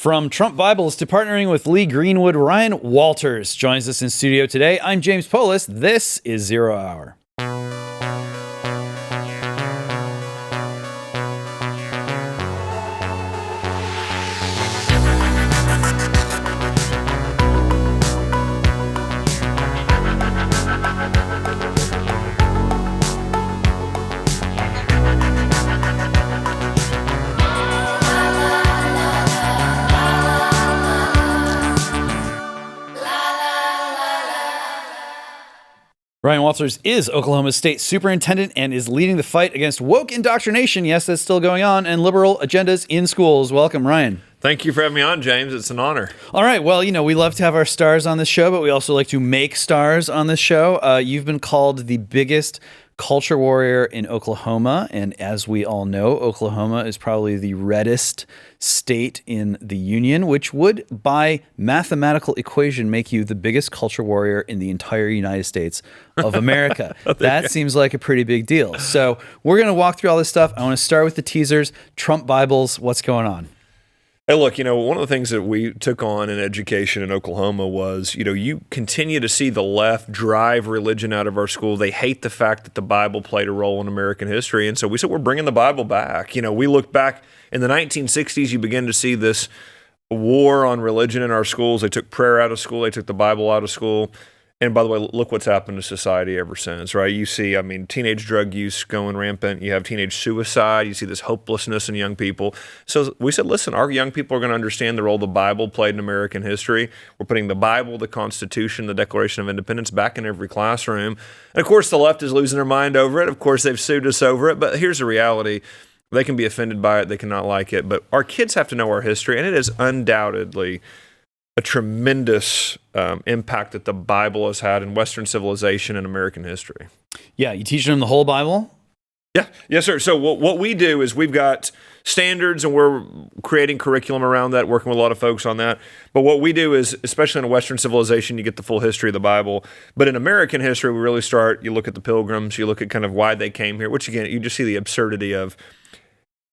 From Trump Bibles to partnering with Lee Greenwood, Ryan Walters joins us in studio today. I'm James Poulos. This is Zero Hour. Ryan Walters is Oklahoma State Superintendent and is leading the fight against woke indoctrination. Yes, that's still going on, and liberal agendas in schools. Welcome, Ryan. Thank you for having me on, James. It's an honor. All right. Well, we love to have our stars on this show, but we also like to make stars on this show. You've been called the biggest culture warrior in Oklahoma, and as we all know, Oklahoma is probably the reddest state in the union, which would, by mathematical equation, make you the biggest culture warrior in the entire United States of America. That seems like a pretty big deal. So we're going to walk through all this stuff. I want to start with the teasers. Trump Bibles, what's going on? Hey, look, one of the things that we took on in education in Oklahoma was, you continue to see the left drive religion out of our school. They hate the fact that the Bible played a role in American history. And so we said, we're bringing the Bible back. We look back in the 1960s, you begin to see this war on religion in our schools. They took prayer out of school. They took the Bible out of school. And by the way, look what's happened to society ever since, right? You see, teenage drug use going rampant. You have teenage suicide. You see this hopelessness in young people. So we said, listen, our young people are going to understand the role the Bible played in American history. We're putting the Bible, the Constitution, the Declaration of Independence back in every classroom. And of course, the left is losing their mind over it. Of course, they've sued us over it. But here's the reality. They can be offended by it. They cannot like it. But our kids have to know our history. And it is undoubtedly a tremendous impact that the Bible has had in Western civilization and American history. Yeah, you teach them the whole Bible? Yeah, yes, sir. So what we do is we've got standards, and we're creating curriculum around that, working with a lot of folks on that. But what we do is, especially in a Western civilization, you get the full history of the Bible. But in American history, we really start, you look at the Pilgrims, you look at kind of why they came here, which again, you just see the absurdity of,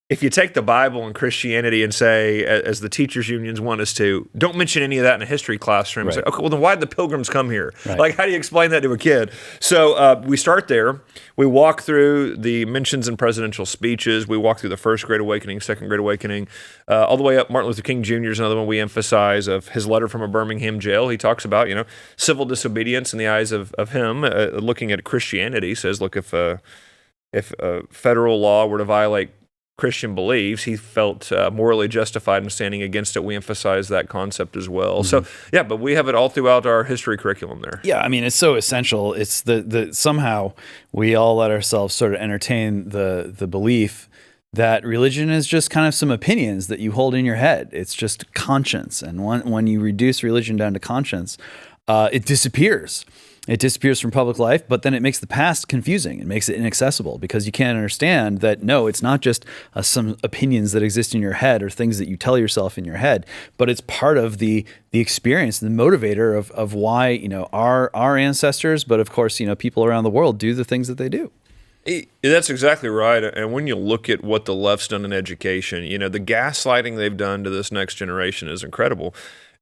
if you take the Bible and Christianity and say, as the teachers' unions want us to, don't mention any of that in a history classroom. Right. Say, okay, well, then why did the Pilgrims come here? Right. Like, how do you explain that to a kid? So we start there. We walk through the mentions in presidential speeches. We walk through the First Great Awakening, Second Great Awakening, all the way up. Martin Luther King Jr. is another one we emphasize, of his letter from a Birmingham jail. He talks about, civil disobedience in the eyes of him, looking at Christianity. Says, look, if federal law were to violate Christian beliefs, he felt morally justified in standing against it. We emphasize that concept as well. Mm-hmm. So, yeah, but we have it all throughout our history curriculum there. Yeah, it's so essential. It's the somehow we all let ourselves sort of entertain the belief that religion is just kind of some opinions that you hold in your head. It's just conscience. And when you reduce religion down to conscience, it disappears. It disappears from public life, but then it makes the past confusing. It makes it inaccessible because you can't understand that, no, it's not just some opinions that exist in your head or things that you tell yourself in your head, but it's part of the experience, the motivator of why, our ancestors, but of course, people around the world do the things that they do. That's exactly right. And when you look at what the left's done in education, the gaslighting they've done to this next generation is incredible.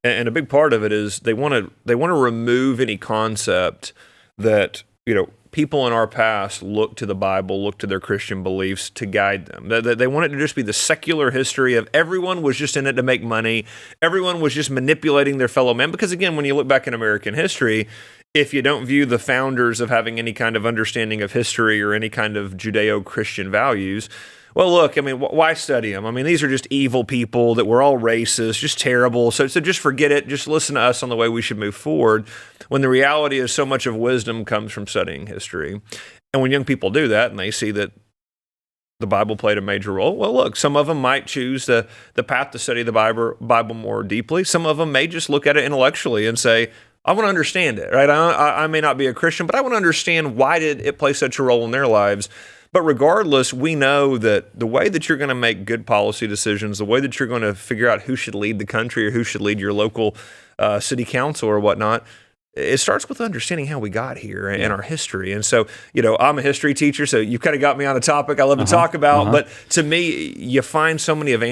And a big part of it is they want to remove any concept that, people in our past look to the Bible, look to their Christian beliefs to guide them. They want it to just be the secular history of everyone was just in it to make money. Everyone was just manipulating their fellow man. Because again, when you look back in American history, if you don't view the founders of having any kind of understanding of history or any kind of Judeo-Christian values, well, look, why study them? These are just evil people that were all racist, just terrible. So just forget it. Just listen to us on the way we should move forward. When the reality is so much of wisdom comes from studying history. And when young people do that and they see that the Bible played a major role, well, look, some of them might choose the path to study the Bible more deeply. Some of them may just look at it intellectually and say, I want to understand it, right? I may not be a Christian, but I want to understand why did it play such a role in their lives. But regardless, we know that the way that you're going to make good policy decisions, the way that you're going to figure out who should lead the country or who should lead your local city council or whatnot, it starts with understanding how we got here and our history. And so, I'm a history teacher, so you've kind of got me on a topic I love to talk about. But to me, you find so many of the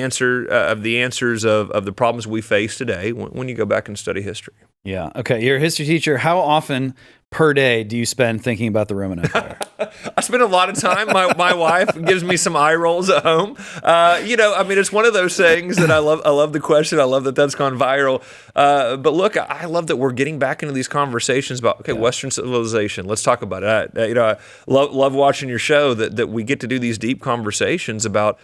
answers of the problems we face today when you go back and study history. Yeah. Okay. You're a history teacher. How often per day do you spend thinking about the Roman Empire? I spend a lot of time. My wife gives me some eye rolls at home. It's one of those things that I love. I love the question. I love that that's gone viral. But look, I love that we're getting back into these conversations about Western civilization. Let's talk about it. I love watching your show. That we get to do these deep conversations about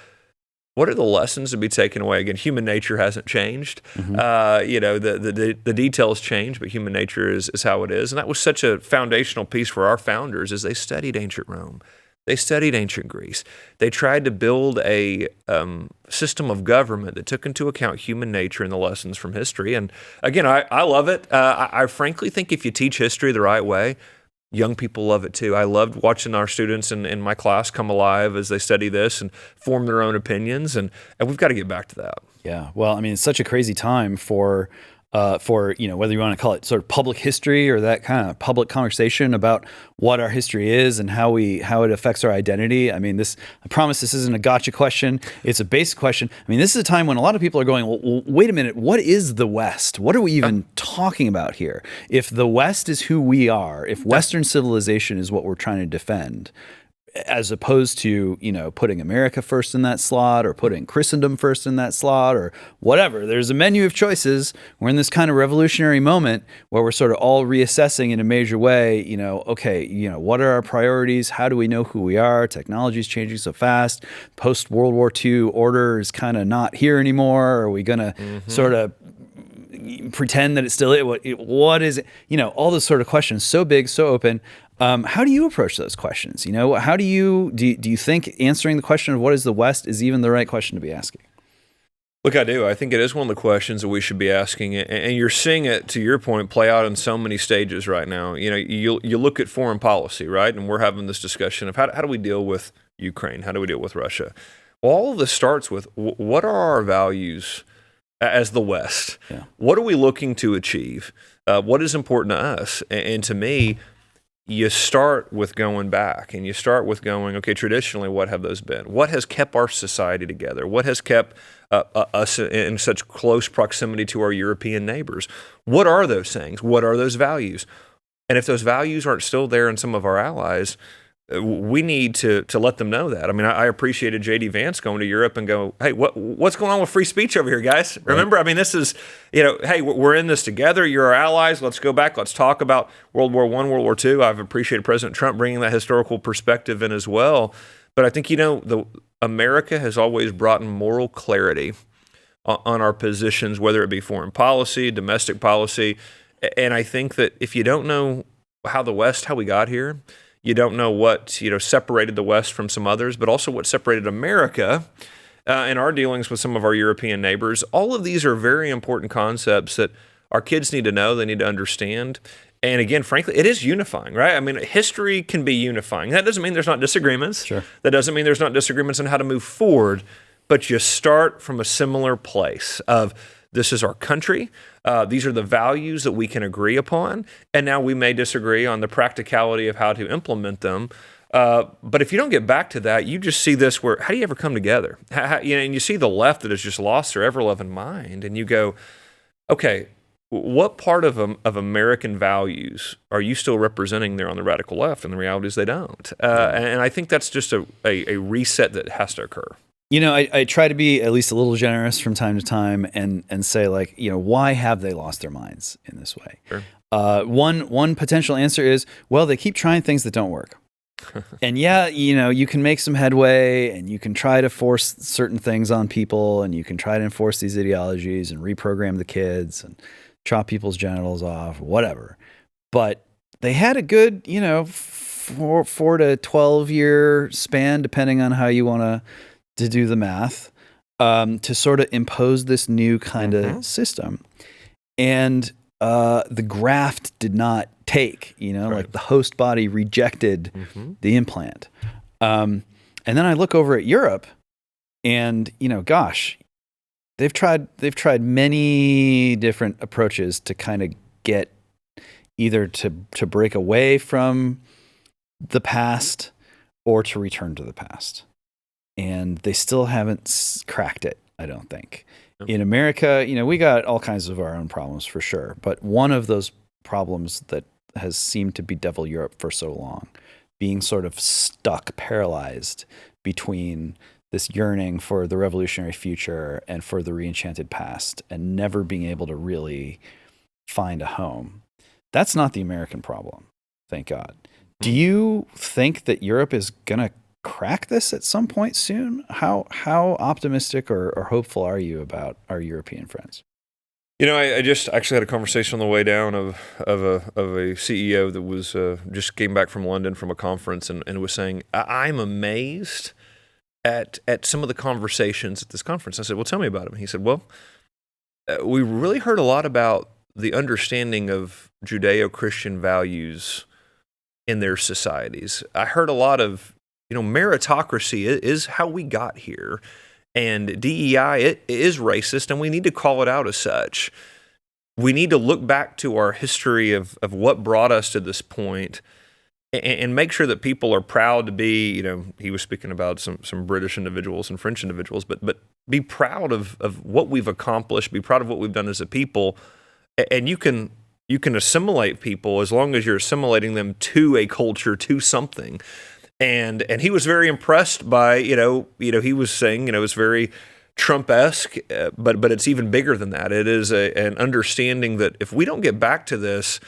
what are the lessons to be taken away? Again, human nature hasn't changed. The details change, but human nature is how it is. And that was such a foundational piece for our founders as they studied ancient Rome. They studied ancient Greece. They tried to build a system of government that took into account human nature and the lessons from history. And again, I love it. I frankly think if you teach history the right way, young people love it too. I loved watching our students in my class come alive as they study this and form their own opinions, and we've got to get back to that. Yeah. Well, I mean, it's such a crazy time for whether you want to call it sort of public history or that kind of public conversation about what our history is and how it affects our identity. I mean, I promise this isn't a gotcha question. It's a basic question. I mean, this is a time when a lot of people are going, well, wait a minute, what is the West? What are we even talking about here? If the West is who we are, if Western civilization is what we're trying to defend, as opposed to, putting America first in that slot or putting Christendom first in that slot or whatever. There's a menu of choices. We're in this kind of revolutionary moment where we're sort of all reassessing in a major way, what are our priorities? How do we know who we are? Technology is changing so fast. Post-World War II order is kind of not here anymore. Are we going to sort of pretend that it's still what is it? All those sort of questions, so big, so open. How do you approach those questions? How do you think answering the question of what is the West is even the right question to be asking? Look, I do. I think it is one of the questions that we should be asking, and you're seeing it, to your point, play out in so many stages right now. You look at foreign policy, right? And we're having this discussion of how do we deal with Ukraine? How do we deal with Russia? Well, all of this starts with what are our values as the West? Yeah. What are we looking to achieve? What is important to us? And to me, you start with going back and you start with going, okay, traditionally, what have those been? What has kept our society together? What has kept us in such close proximity to our European neighbors? What are those things? What are those values? And if those values aren't still there in some of our allies, we need to let them know that. I mean, I appreciated J.D. Vance going to Europe and go, hey, what's going on with free speech over here, guys? Right. Remember, I mean, this is, hey, we're in this together. You're our allies. Let's go back. Let's talk about World War I, World War II. I've appreciated President Trump bringing that historical perspective in as well. But I think, America has always brought in moral clarity on our positions, whether it be foreign policy, domestic policy. And I think that if you don't know how we got here, you don't know what separated the West from some others, but also what separated America in our dealings with some of our European neighbors. All of these are very important concepts that our kids need to know, they need to understand. And again, frankly, it is unifying, right? I mean, history can be unifying. That doesn't mean there's not disagreements. Sure. That doesn't mean there's not disagreements on how to move forward, but you start from a similar place of this is our country. These are the values that we can agree upon. And now we may disagree on the practicality of how to implement them. But if you don't get back to that, you just see this where, how do you ever come together? And you see the left that has just lost their ever-loving mind. And you go, okay, what part of American values are you still representing there on the radical left? And the reality is they don't. And I think that's just a reset that has to occur. I try to be at least a little generous from time to time and say, like, why have they lost their minds in this way? Sure. One potential answer is, well, they keep trying things that don't work. And you can make some headway and you can try to force certain things on people and you can try to enforce these ideologies and reprogram the kids and chop people's genitals off, whatever. But they had a good, 4 to 12 year span, depending on how you want to do the math, to sort of impose this new kind of system. And the graft did not take, like the host body rejected the implant. And then I look over at Europe and, gosh, they've tried many different approaches to kind of get either to break away from the past or to return to the past. And they still haven't cracked it, I don't think. In America, we got all kinds of our own problems for sure. But one of those problems that has seemed to bedevil Europe for so long, being sort of stuck, paralyzed between this yearning for the revolutionary future and for the reenchanted past, and never being able to really find a home. That's not the American problem, thank God. Do you think that Europe is going to crack this at some point soon? How optimistic or hopeful are you about our European friends? I just actually had a conversation on the way down of a CEO that was just came back from London from a conference and was saying, I'm amazed at some of the conversations at this conference. I said, well, tell me about them. He said, well, we really heard a lot about the understanding of Judeo-Christian values in their societies. I heard a lot of, meritocracy is how we got here. And DEI, it is racist, and we need to call it out as such. We need to look back to our history of what brought us to this point and make sure that people are proud to be, he was speaking about some British individuals and French individuals, but be proud of what we've accomplished, be proud of what we've done as a people. And you can assimilate people as long as you're assimilating them to a culture, to something. And he was very impressed by, he was saying, it's very Trump-esque, but it's even bigger than that. It is an understanding that if we don't get back to this,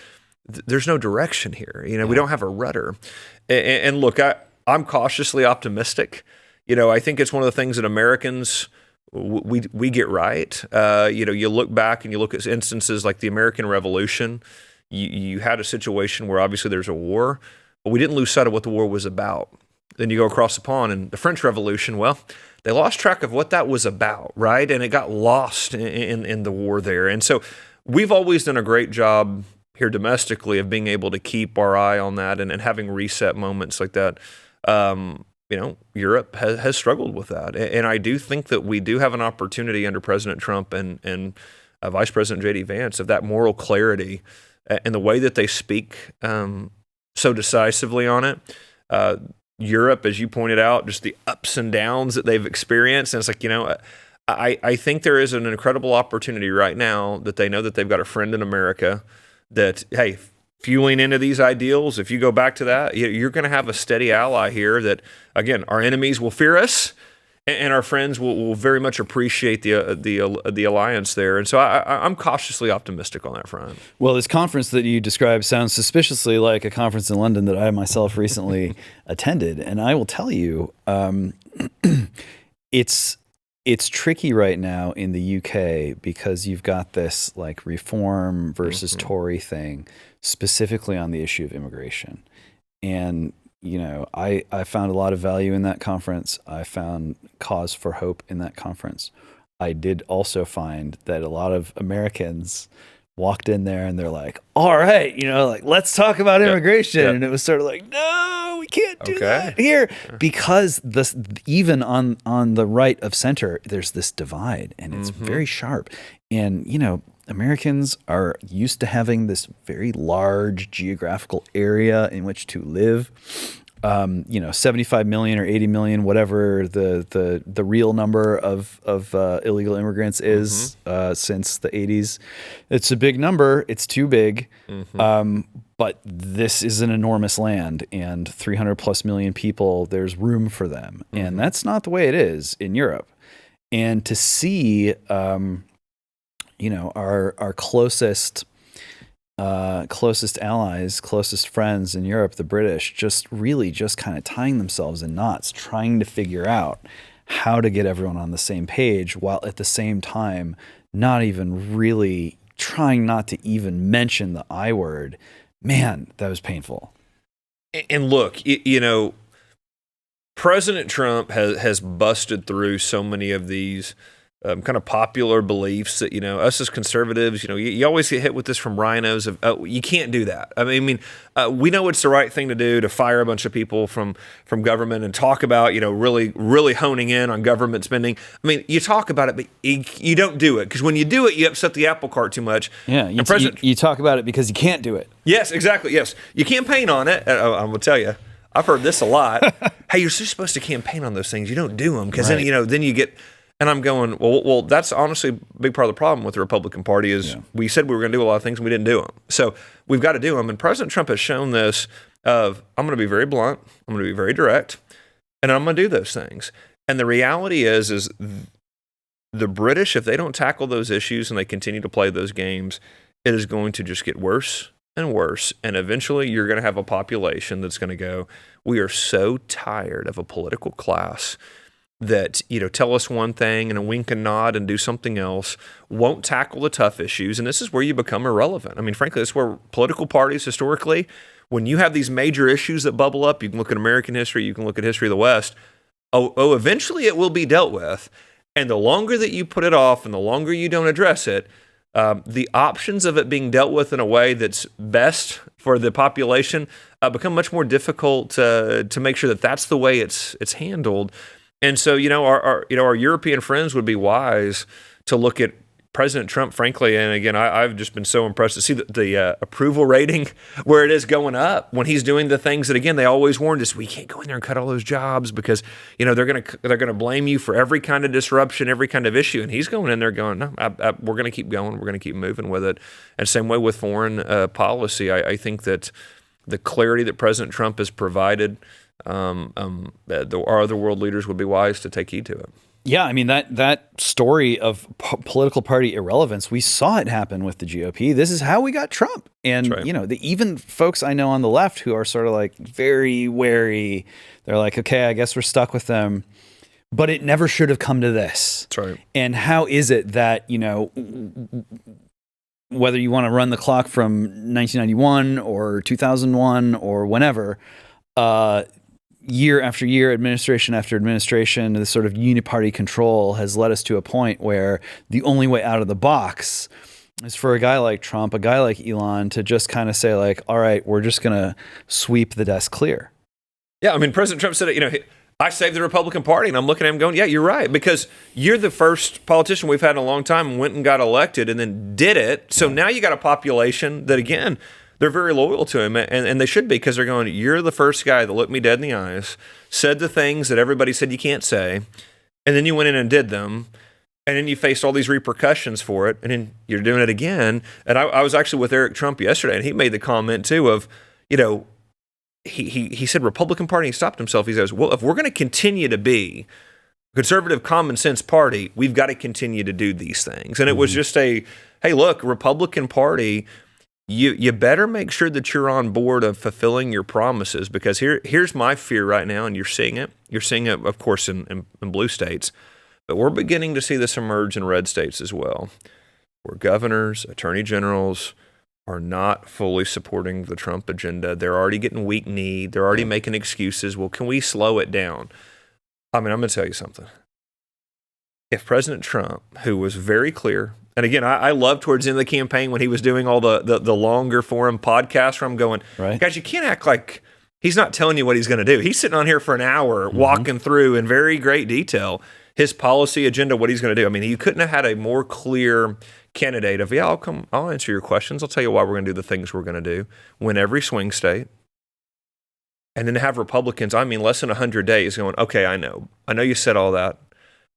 there's no direction here. We don't have a rudder. And look, I'm cautiously optimistic. I think it's one of the things that Americans, we get right. You look back and you look at instances like the American Revolution. You had a situation where obviously there's a war, but we didn't lose sight of what the war was about. Then you go across the pond, and the French Revolution, well, they lost track of what that was about, right? And it got lost in the war there. And so we've always done a great job here domestically of being able to keep our eye on that and having reset moments like that. Europe has struggled with that. And I do think that we do have an opportunity under President Trump and Vice President J.D. Vance of that moral clarity and the way that they speak so decisively on it. Europe, as you pointed out, just the ups and downs that they've experienced. And it's like, I think there is an incredible opportunity right now that they know that they've got a friend in America that, hey, fueling into these ideals, if you go back to that, you're going to have a steady ally here that, again, our enemies will fear us and our friends will very much appreciate the alliance there. And so I'm cautiously optimistic on that front. Well, this conference that you described sounds suspiciously like a conference in London that I myself recently attended. And I will tell you, it's tricky right now in the UK because you've got this like reform versus Tory thing specifically on the issue of immigration. And I found a lot of value in that conference. I found cause for hope in that conference. I did also find that a lot of Americans walked in there and they're like, all right, let's talk about immigration. Yep. And it was sort of like, no, we can't do that here. Because even on the right of center, there's this divide and it's very sharp. And, Americans are used to having this very large geographical area in which to live. 75 million or 80 million, whatever the real number of illegal immigrants is since the 80s. It's a big number. It's too big. But this is an enormous land, and 300 plus million people, there's room for them. And that's not the way it is in Europe. And to see our closest allies, closest friends in Europe, the British, just kind of tying themselves in knots, trying to figure out how to get everyone on the same page, while at the same time not even really trying not to even mention the I word. Man, that was painful. And look, President Trump has busted through so many of these kind of popular beliefs that, us as conservatives, you always get hit with this from rhinos of, oh, you can't do that. We know it's the right thing to do to fire a bunch of people from government and talk about, really, really honing in on government spending. You talk about it, but you don't do it, because when you do it, you upset the apple cart too much. Yeah, you talk about it because you can't do it. Yes, exactly. Yes. You campaign on it. I'm going to tell you, I've heard this a lot. Hey, you're just supposed to campaign on those things. You don't do them, because then you get... And I'm going, well, that's honestly a big part of the problem with the Republican Party is we said we were going to do a lot of things and we didn't do them. So we've got to do them. And President Trump has shown this of, I'm going to be very blunt, I'm going to be very direct, and I'm going to do those things. And the reality is the British, if they don't tackle those issues and they continue to play those games, it is going to just get worse and worse. And eventually you're going to have a population that's going to go, we are so tired of a political class that, tell us one thing and a wink and nod and do something else, won't tackle the tough issues. And this is where you become irrelevant. Frankly, that's where political parties historically, when you have these major issues that bubble up, you can look at American history, you can look at history of the West, eventually it will be dealt with. And the longer that you put it off and the longer you don't address it, the options of it being dealt with in a way that's best for the population become much more difficult to make sure that that's the way it's handled. And so, our European friends would be wise to look at President Trump, frankly. And again, I've just been so impressed to see the approval rating where it is going up when he's doing the things that, again, they always warned us, we can't go in there and cut all those jobs because, they're going to blame you for every kind of disruption, every kind of issue. And he's going in there going, no, we're going to keep going. We're going to keep moving with it. And same way with foreign policy. I think that the clarity that President Trump has provided, our other world leaders would be wise to take heed to it. Yeah, that story of political party irrelevance, we saw it happen with the GOP. This is how we got Trump. And, right. Even folks I know on the left who are sort of like very wary, they're like, okay, I guess we're stuck with them. But it never should have come to this. That's right. And how is it that, whether you want to run the clock from 1991 or 2001 or whenever, year after year, administration after administration, this sort of uniparty control has led us to a point where the only way out of the box is for a guy like Trump, a guy like Elon, to just kind of say like, all right, we're just going to sweep the desk clear. Yeah, President Trump said it, I saved the Republican Party, and I'm looking at him going, yeah, you're right, because you're the first politician we've had in a long time and went and got elected and then did it. So now you got a population that, again, they're very loyal to him, and they should be, because they're going, you're the first guy that looked me dead in the eyes, said the things that everybody said you can't say, and then you went in and did them, and then you faced all these repercussions for it, and then you're doing it again. And I was actually with Eric Trump yesterday, and he made the comment, too, of, he said Republican Party, he stopped himself. He says, well, if we're going to continue to be a conservative common sense party, we've got to continue to do these things. And it was just hey, look, Republican Party, you better make sure that you're on board of fulfilling your promises, because here's my fear right now, and you're seeing it. You're seeing it, of course, in blue states, but we're beginning to see this emerge in red states as well, where governors, attorney generals are not fully supporting the Trump agenda. They're already getting weak-kneed. They're already making excuses. Well, can we slow it down? I'm going to tell you something. If President Trump, who was very clear, and again, I love towards the end of the campaign when he was doing all the longer form podcasts where I'm going, right, guys, you can't act like he's not telling you what he's going to do. He's sitting on here for an hour walking through in very great detail his policy agenda, what he's going to do. You couldn't have had a more clear candidate of, I'll answer your questions. I'll tell you why we're going to do the things we're going to do. Win every swing state. And then have Republicans, less than 100 days going, okay, I know you said all that.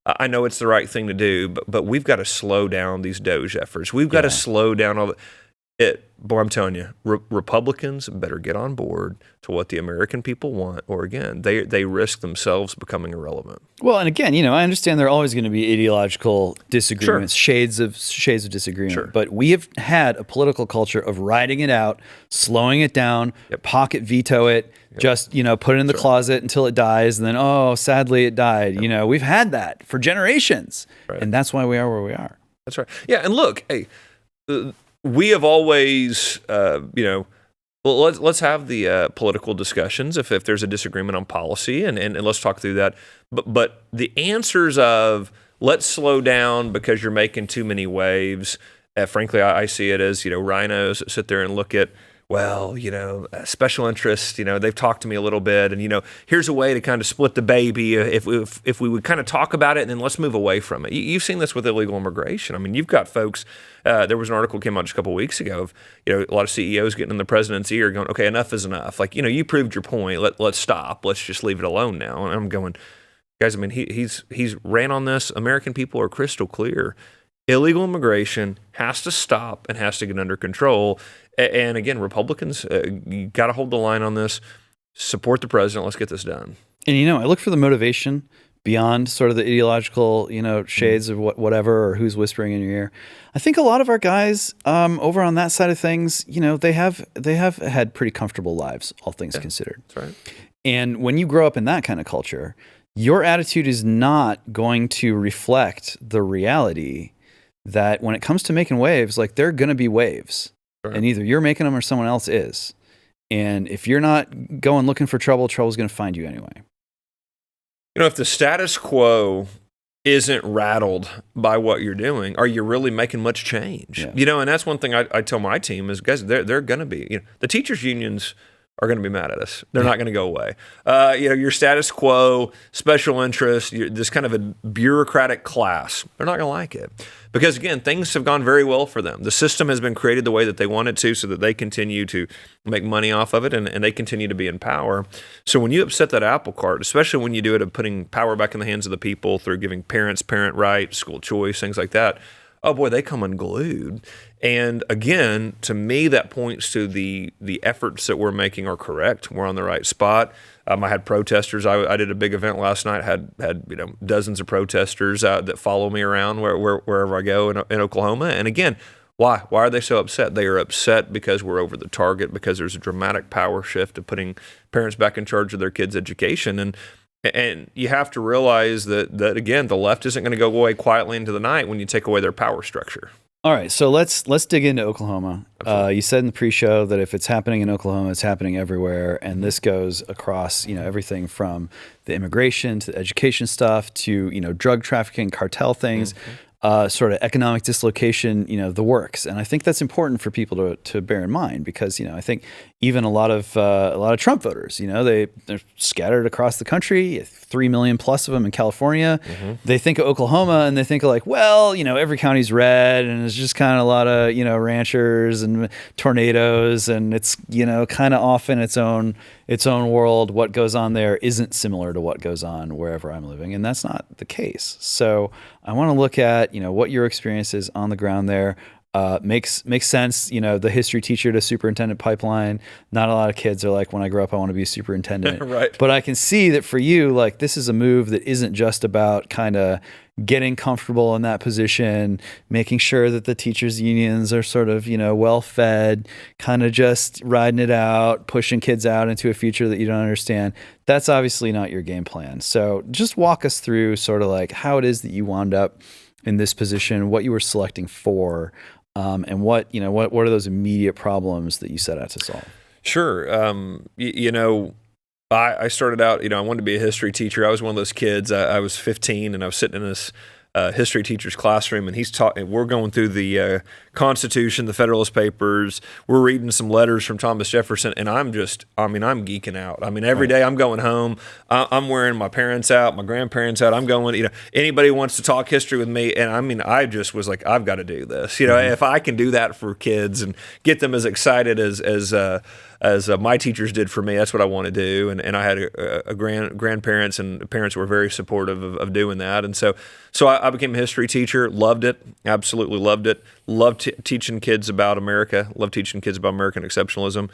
I know it's the right thing to do, but we've got to slow down these Doge efforts. We've got to slow down all it. Boy, I'm telling you, Republicans better get on board to what the American people want, or again, they risk themselves becoming irrelevant. Well, and again, I understand there are always going to be ideological disagreements, shades of disagreement. Sure. But we have had a political culture of riding it out, slowing it down, pocket veto it, just put it in the closet until it dies, and then sadly it died. We've had that for generations, and that's why we are where we are. That's right. Yeah, and look, hey. We have always, let's have the political discussions if there's a disagreement on policy, and let's talk through that. But the answers of let's slow down because you're making too many waves. Frankly, I see it as, rhinos that sit there and look at, well, special interests, they've talked to me a little bit, and, here's a way to kind of split the baby if we would kind of talk about it, and then let's move away from it. You've seen this with illegal immigration. I mean, you've got folks, there was an article came out just a couple of weeks ago of, a lot of CEOs getting in the president's ear going, okay, enough is enough. Like, you proved your point. Let's stop. Let's just leave it alone now. And I'm going, guys, I mean, he's ran on this. American people are crystal clear. Illegal immigration has to stop and has to get under control. And again, Republicans, you got to hold the line on this. Support the president. Let's get this done. And, I look for the motivation beyond sort of the ideological, shades of whatever or who's whispering in your ear. I think a lot of our guys over on that side of things, they have had pretty comfortable lives, all things considered. That's right. And when you grow up in that kind of culture, your attitude is not going to reflect the reality that when it comes to making waves, like there are going to be waves. Sure. And either you're making them or someone else is. And if you're not going looking for trouble, trouble's going to find you anyway. If the status quo isn't rattled by what you're doing, are you really making much change? Yeah. And that's one thing I tell my team is, guys, they're going to be, the teachers unions are going to be mad at us. They're not going to go away. Your status quo, special interest, this kind of a bureaucratic class, they're not going to like it. Because again, things have gone very well for them. The system has been created the way that they want it to so that they continue to make money off of it and they continue to be in power. So when you upset that apple cart, especially when you do it of putting power back in the hands of the people through giving parents parent rights, school choice, things like that, oh boy, they come unglued. And again, to me, that points to the efforts that we're making are correct. We're on the right spot. I had protesters. I did a big event last night. Had dozens of protesters that follow me around wherever I go in Oklahoma. And again, why are they so upset? They are upset because we're over the target, because there's a dramatic power shift of putting parents back in charge of their kids' education. And you have to realize that again, the left isn't going to go away quietly into the night when you take away their power structure. All right, so let's dig into Oklahoma. You said in the pre-show that if it's happening in Oklahoma, it's happening everywhere, and this goes across everything from the immigration to the education stuff to drug trafficking, cartel things. Sort of economic dislocation, the works. And I think that's important for people to bear in mind because, I think even a lot of Trump voters, they're scattered across the country, 3 million plus of them in California. They think of Oklahoma and they think of like, well, every county's red and it's just kind of a lot of, ranchers and tornadoes and it's, kind of off in its own world. What goes on there isn't similar to what goes on wherever I'm living. And that's not the case. So I want to look at, what your experience is on the ground there. Makes sense. The history teacher to superintendent pipeline. Not a lot of kids are like, when I grow up, I want to be a superintendent. Right. But I can see that for you, like, this is a move that isn't just about kind of getting comfortable in that position, making sure that the teachers' unions are sort of, well fed, kind of just riding it out, pushing kids out into a future that you don't understand. That's obviously not your game plan. So just walk us through sort of like how it is that you wound up in this position, what you were selecting for, and what are those immediate problems that you set out to solve? Sure. I started out, I wanted to be a history teacher. I was one of those kids. I was 15 and I was sitting in this history teacher's classroom and we're going through the Constitution, the Federalist Papers. We're reading some letters from Thomas Jefferson and I'm geeking out. Every day I'm going home. I'm wearing my parents out, my grandparents out. I'm going, anybody wants to talk history with me. And I just was like, I've got to do this. If I can do that for kids and get them as excited as my teachers did for me, that's what I want to do. And I had a grandparents and parents were very supportive of doing that. And so I became a history teacher, loved it, absolutely loved it. Loved teaching kids about America, loved teaching kids about American exceptionalism.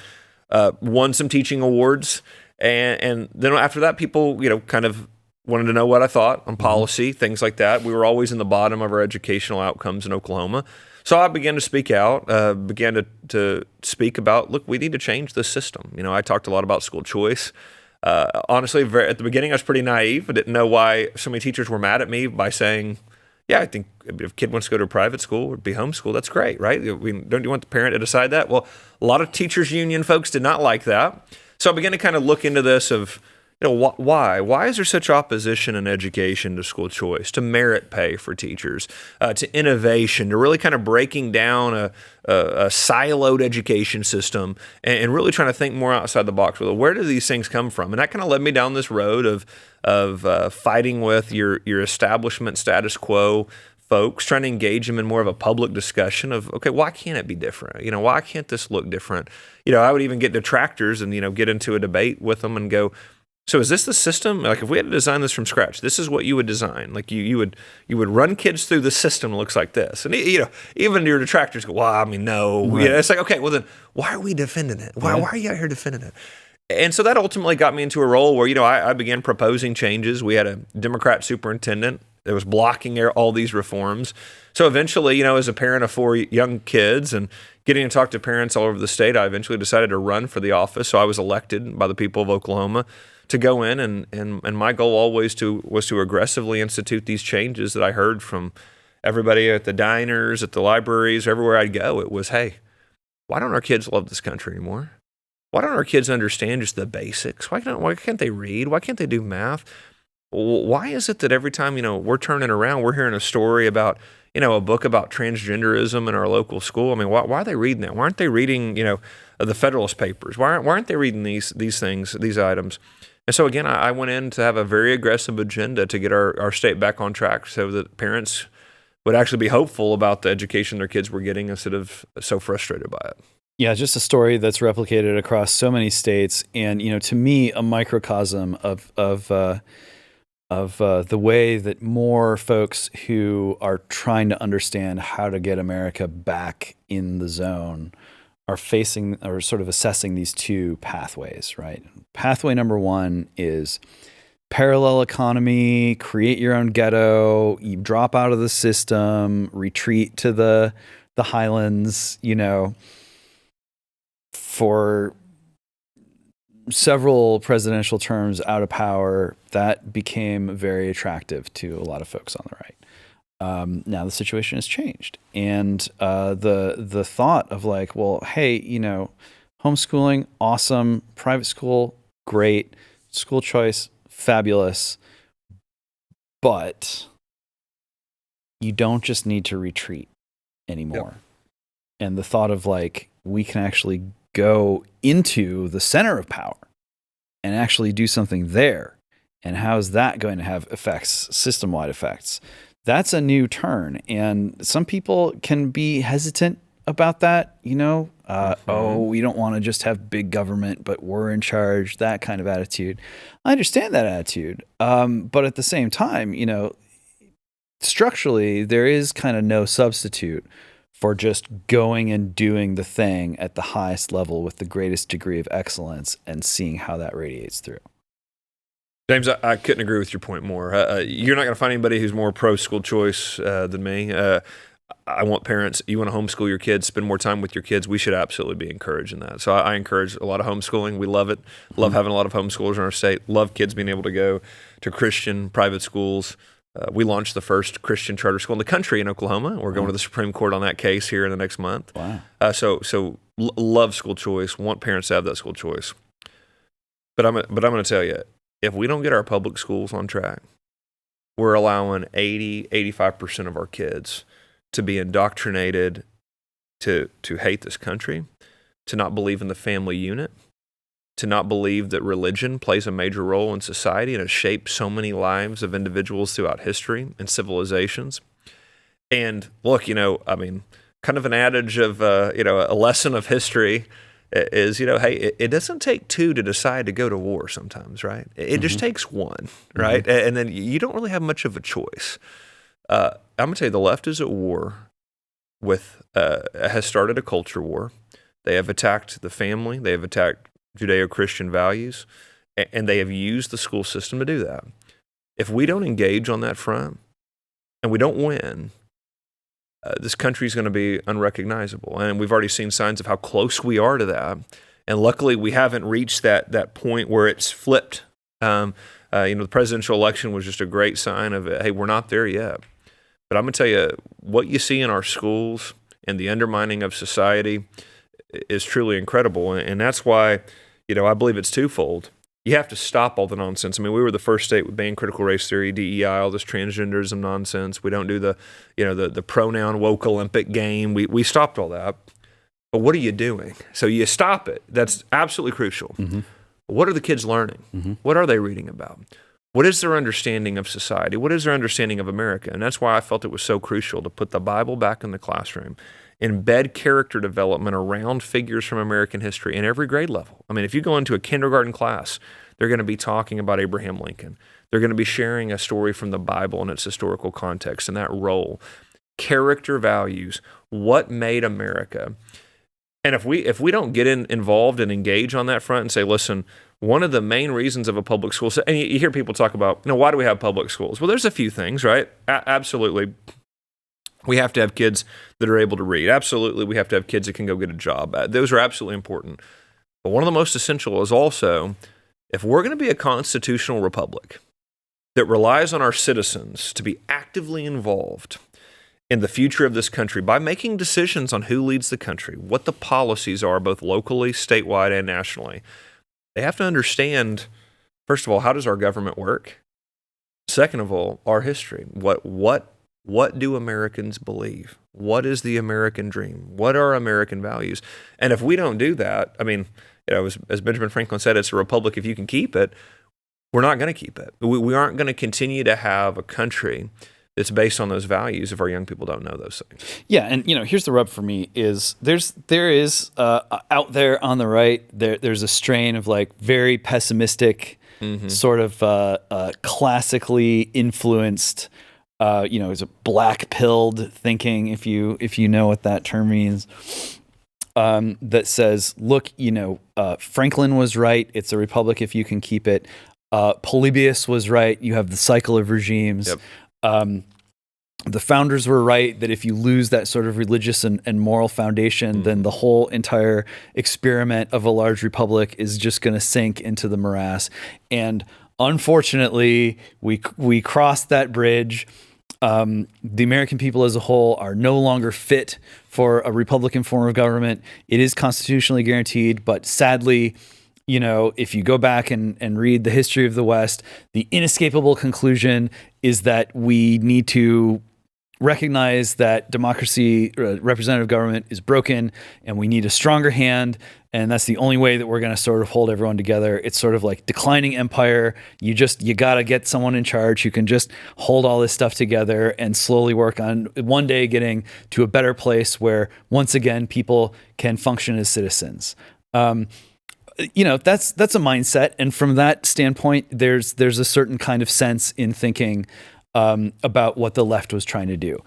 Won some teaching awards. And then after that, people, kind of wanted to know what I thought on policy, things like that. We were always in the bottom of our educational outcomes in Oklahoma. So I began to speak out, began to speak about, look, we need to change the system. I talked a lot about school choice. Honestly, at the beginning, I was pretty naive. I didn't know why so many teachers were mad at me by saying, yeah, I think if a kid wants to go to a private school or be homeschooled, that's great, right? Don't you want the parent to decide that? Well, a lot of teachers union folks did not like that. So I began to kind of look into this of, Why? Why is there such opposition in education to school choice, to merit pay for teachers, to innovation, to really kind of breaking down a siloed education system and really trying to think more outside the box? Where do these things come from? And that kind of led me down this road of fighting with your establishment status quo folks, trying to engage them in more of a public discussion of, okay, why can't it be different? Why can't this look different? I would even get detractors and, get into a debate with them and go, so is this the system? Like, if we had to design this from scratch, this is what you would design. Like, you would run kids through the system that looks like this. And, even your detractors go, well, I mean, no. Right. It's like, okay, well then, why are we defending it? Why are you out here defending it? And so that ultimately got me into a role where, I began proposing changes. We had a Democrat superintendent that was blocking all these reforms. So eventually, as a parent of 4 young kids and getting to talk to parents all over the state, I eventually decided to run for the office. So I was elected by the people of Oklahoma to go in, and my goal always was to aggressively institute these changes that I heard from everybody at the diners, at the libraries, everywhere I'd go. It was, hey, why don't our kids love this country anymore? Why don't our kids understand just the basics? Why can't they read? Why can't they do math? Why is it that every time, we're turning around, we're hearing a story about, a book about transgenderism in our local school? I mean, why are they reading that? Why aren't they reading, the Federalist Papers? Why aren't they reading these things, these items? And so again, I went in to have a very aggressive agenda to get our state back on track so that parents would actually be hopeful about the education their kids were getting instead of so frustrated by it. Yeah, just a story that's replicated across so many states, and to me, a microcosm of the way that more folks who are trying to understand how to get America back in the zone are facing or sort of assessing these two pathways, right? Pathway number one is parallel economy, create your own ghetto, you drop out of the system, retreat to the highlands, for several presidential terms out of power. That became very attractive to a lot of folks on the right. Now the situation has changed, and the thought of like, well, hey, homeschooling, awesome, private school, great, school choice, fabulous, but you don't just need to retreat anymore. Yep. And the thought of like, we can actually go into the center of power and actually do something there, and how is that going to have effects, system-wide effects? That's a new turn, and some people can be hesitant about that, oh, we don't want to just have big government, but we're in charge, that kind of attitude. I understand that attitude, but at the same time, structurally, there is kind of no substitute for just going and doing the thing at the highest level with the greatest degree of excellence and seeing how that radiates through. James, I couldn't agree with your point more. You're not going to find anybody who's more pro-school choice than me. I want parents, you want to homeschool your kids, spend more time with your kids, we should absolutely be encouraging that. So I encourage a lot of homeschooling. We love it. Love having a lot of homeschoolers in our state. Love kids being able to go to Christian private schools. We launched the first Christian charter school in the country in Oklahoma. We're going to the Supreme Court on that case here in the next month. Wow. So love school choice, want parents to have that school choice. But I'm going to tell you, if we don't get our public schools on track, we're allowing 85% of our kids to be indoctrinated to hate this country, to not believe in the family unit, to not believe that religion plays a major role in society and has shaped so many lives of individuals throughout history and civilizations. And look, kind of an adage of, a lesson of history is, hey, it doesn't take two to decide to go to war sometimes, right? It just takes one, right? Mm-hmm. And then you don't really have much of a choice. I'm going to tell you, the left is at war has started a culture war. They have attacked the family. They have attacked Judeo-Christian values, and they have used the school system to do that. If we don't engage on that front and we don't win, this country is going to be unrecognizable. And we've already seen signs of how close we are to that. And luckily, we haven't reached that point where it's flipped. The presidential election was just a great sign of it. Hey, we're not there yet. But I'm going to tell you, what you see in our schools and the undermining of society is truly incredible. And that's why, I believe it's twofold. you have to stop all the nonsense. I mean, we were the first state with banned critical race theory, DEI, all this transgenderism nonsense. We don't do the pronoun woke Olympic game. We stopped all that. But what are you doing? So you stop it. That's absolutely crucial. Mm-hmm. What are the kids learning? Mm-hmm. What are they reading about? What is their understanding of society? What is their understanding of America? And that's why I felt it was so crucial to put the Bible back in the classroom, embed character development around figures from American history in every grade level. I mean, if you go into a kindergarten class, they're going to be talking about Abraham Lincoln. They're going to be sharing a story from the Bible in its historical context and that role. Character values, what made America. And if we don't get involved and engage on that front and say, listen, one of the main reasons of a public school, and you hear people talk about, why do we have public schools? Well, there's a few things, right? Absolutely. We have to have kids that are able to read. Absolutely, we have to have kids that can go get a job. Those are absolutely important. But one of the most essential is also, if we're going to be a constitutional republic that relies on our citizens to be actively involved in the future of this country by making decisions on who leads the country, what the policies are, both locally, statewide, and nationally, they have to understand, first of all, how does our government work? Second of all, our history. What do Americans believe? What is the American dream? What are American values? And if we don't do that, I mean, as Benjamin Franklin said, it's a republic if you can keep it. We're not going to keep it. We aren't going to continue to have a country that's based on those values if our young people don't know those things. Yeah, and here's the rub for me is there is out there on the right there's a strain of like very pessimistic, sort of classically influenced, is a black-pilled thinking, if you know what that term means, that says, look, Franklin was right. It's a republic if you can keep it. Polybius was right. You have the cycle of regimes. Yep. The founders were right that if you lose that sort of religious and moral foundation, then the whole entire experiment of a large republic is just going to sink into the morass. And unfortunately, we crossed that bridge. The American people as a whole are no longer fit for a Republican form of government. It is constitutionally guaranteed, but sadly, if you go back and read the history of the West, the inescapable conclusion is that we need to recognize that democracy, representative government is broken, and we need a stronger hand. And that's the only way that we're going to sort of hold everyone together. It's sort of like declining empire. You got to get someone in charge who can just hold all this stuff together and slowly work on one day getting to a better place where once again, people can function as citizens. That's a mindset. And from that standpoint, there's a certain kind of sense in thinking about what the left was trying to do.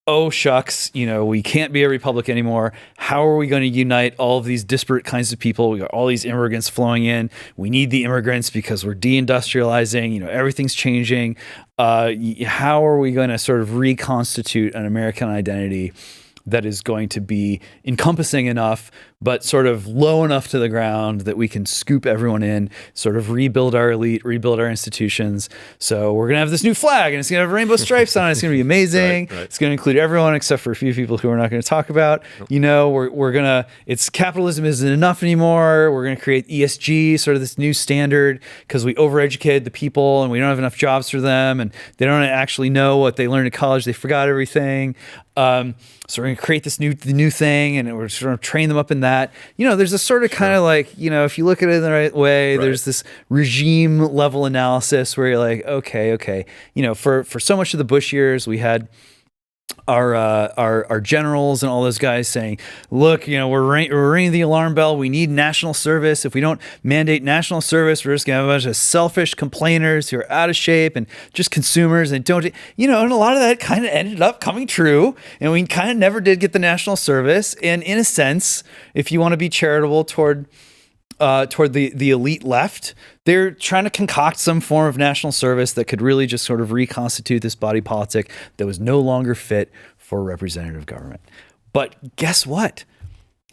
Oh, shucks, we can't be a republic anymore. How are we going to unite all of these disparate kinds of people? We got all these immigrants flowing in. We need the immigrants because we're deindustrializing. Everything's changing. How are we going to sort of reconstitute an American identity that is going to be encompassing enough, but sort of low enough to the ground that we can scoop everyone in, sort of rebuild our elite, rebuild our institutions. So we're going to have this new flag, and it's going to have rainbow stripes on it. It's going to be amazing. Right. It's going to include everyone except for a few people who we're not going to talk about. We're going to, it's capitalism isn't enough anymore. We're going to create ESG, sort of this new standard, because we overeducated the people and we don't have enough jobs for them, and they don't actually know what they learned in college. They forgot everything. So we're going to create this new thing, and we're sort of train them up in that. There's a sort of kind of like, if you look at it in the right way, there's this regime level analysis where you're like, okay. For so much of the Bush years, we had our generals and all those guys saying, look, we're ringing the alarm bell. We need national service. If we don't mandate national service, we're just going to have a bunch of selfish complainers who are out of shape and just consumers and don't, and a lot of that kind of ended up coming true. And we kind of never did get the national service. And in a sense, if you want to be charitable toward the elite left, they're trying to concoct some form of national service that could really just sort of reconstitute this body politic that was no longer fit for representative government. But guess what?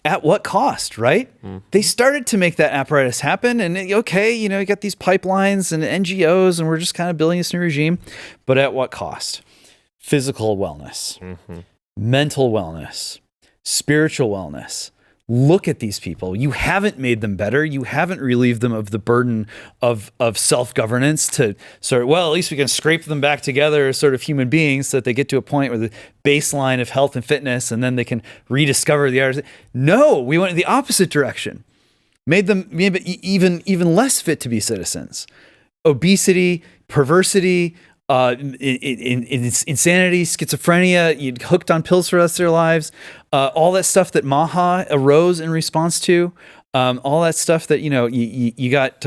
At what cost, right? They started to make that apparatus happen, and you got these pipelines and NGOs, and we're just kind of building this new regime. But at what cost? Physical wellness, mental wellness, spiritual wellness, look at these people. You haven't made them better. You haven't relieved them of the burden of self-governance to sort of, well, at least we can scrape them back together as sort of human beings so that they get to a point where the baseline of health and fitness, and then they can rediscover the others. No, we went in the opposite direction. Made them maybe even less fit to be citizens. Obesity, perversity, insanity, schizophrenia, you hooked on pills for the rest of their lives, all that stuff that MAGA arose in response to, all that stuff that, you got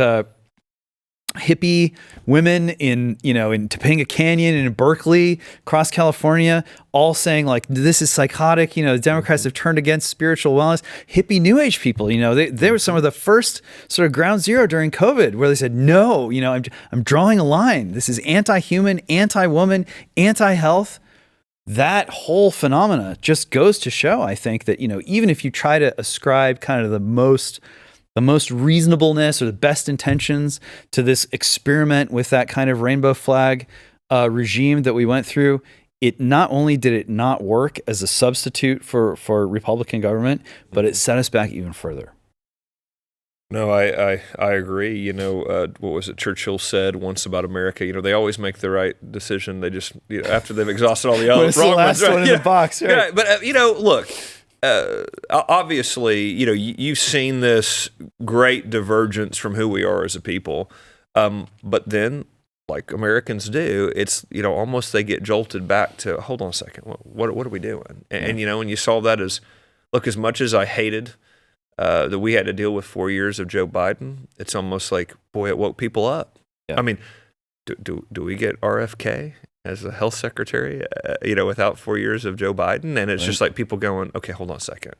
hippie women in Topanga Canyon and in Berkeley, across California, all saying like, this is psychotic. The Democrats have turned against spiritual wellness. Hippie New Age people, they were some of the first sort of ground zero during COVID, where they said, no, I'm drawing a line. This is anti-human, anti-woman, anti-health. That whole phenomena just goes to show, I think, that, even if you try to ascribe kind of the most reasonableness or the best intentions to this experiment with that kind of rainbow flag regime that we went through, it not only did it not work as a substitute for Republican government, but it set us back even further. No, I agree. What was it Churchill said once about America? They always make the right decision. They just, after they've exhausted all the other wrong the last one in the box. Right? Yeah, but look. Obviously, you've seen this great divergence from who we are as a people. But then, like Americans do, it's, almost they get jolted back to, hold on a second, what are we doing? And you saw that as, look, as much as I hated that we had to deal with 4 years of Joe Biden, it's almost like, boy, it woke people up. Yeah. I mean, do we get RFK as a health secretary, without 4 years of Joe Biden? And it's just like people going, okay, hold on a second.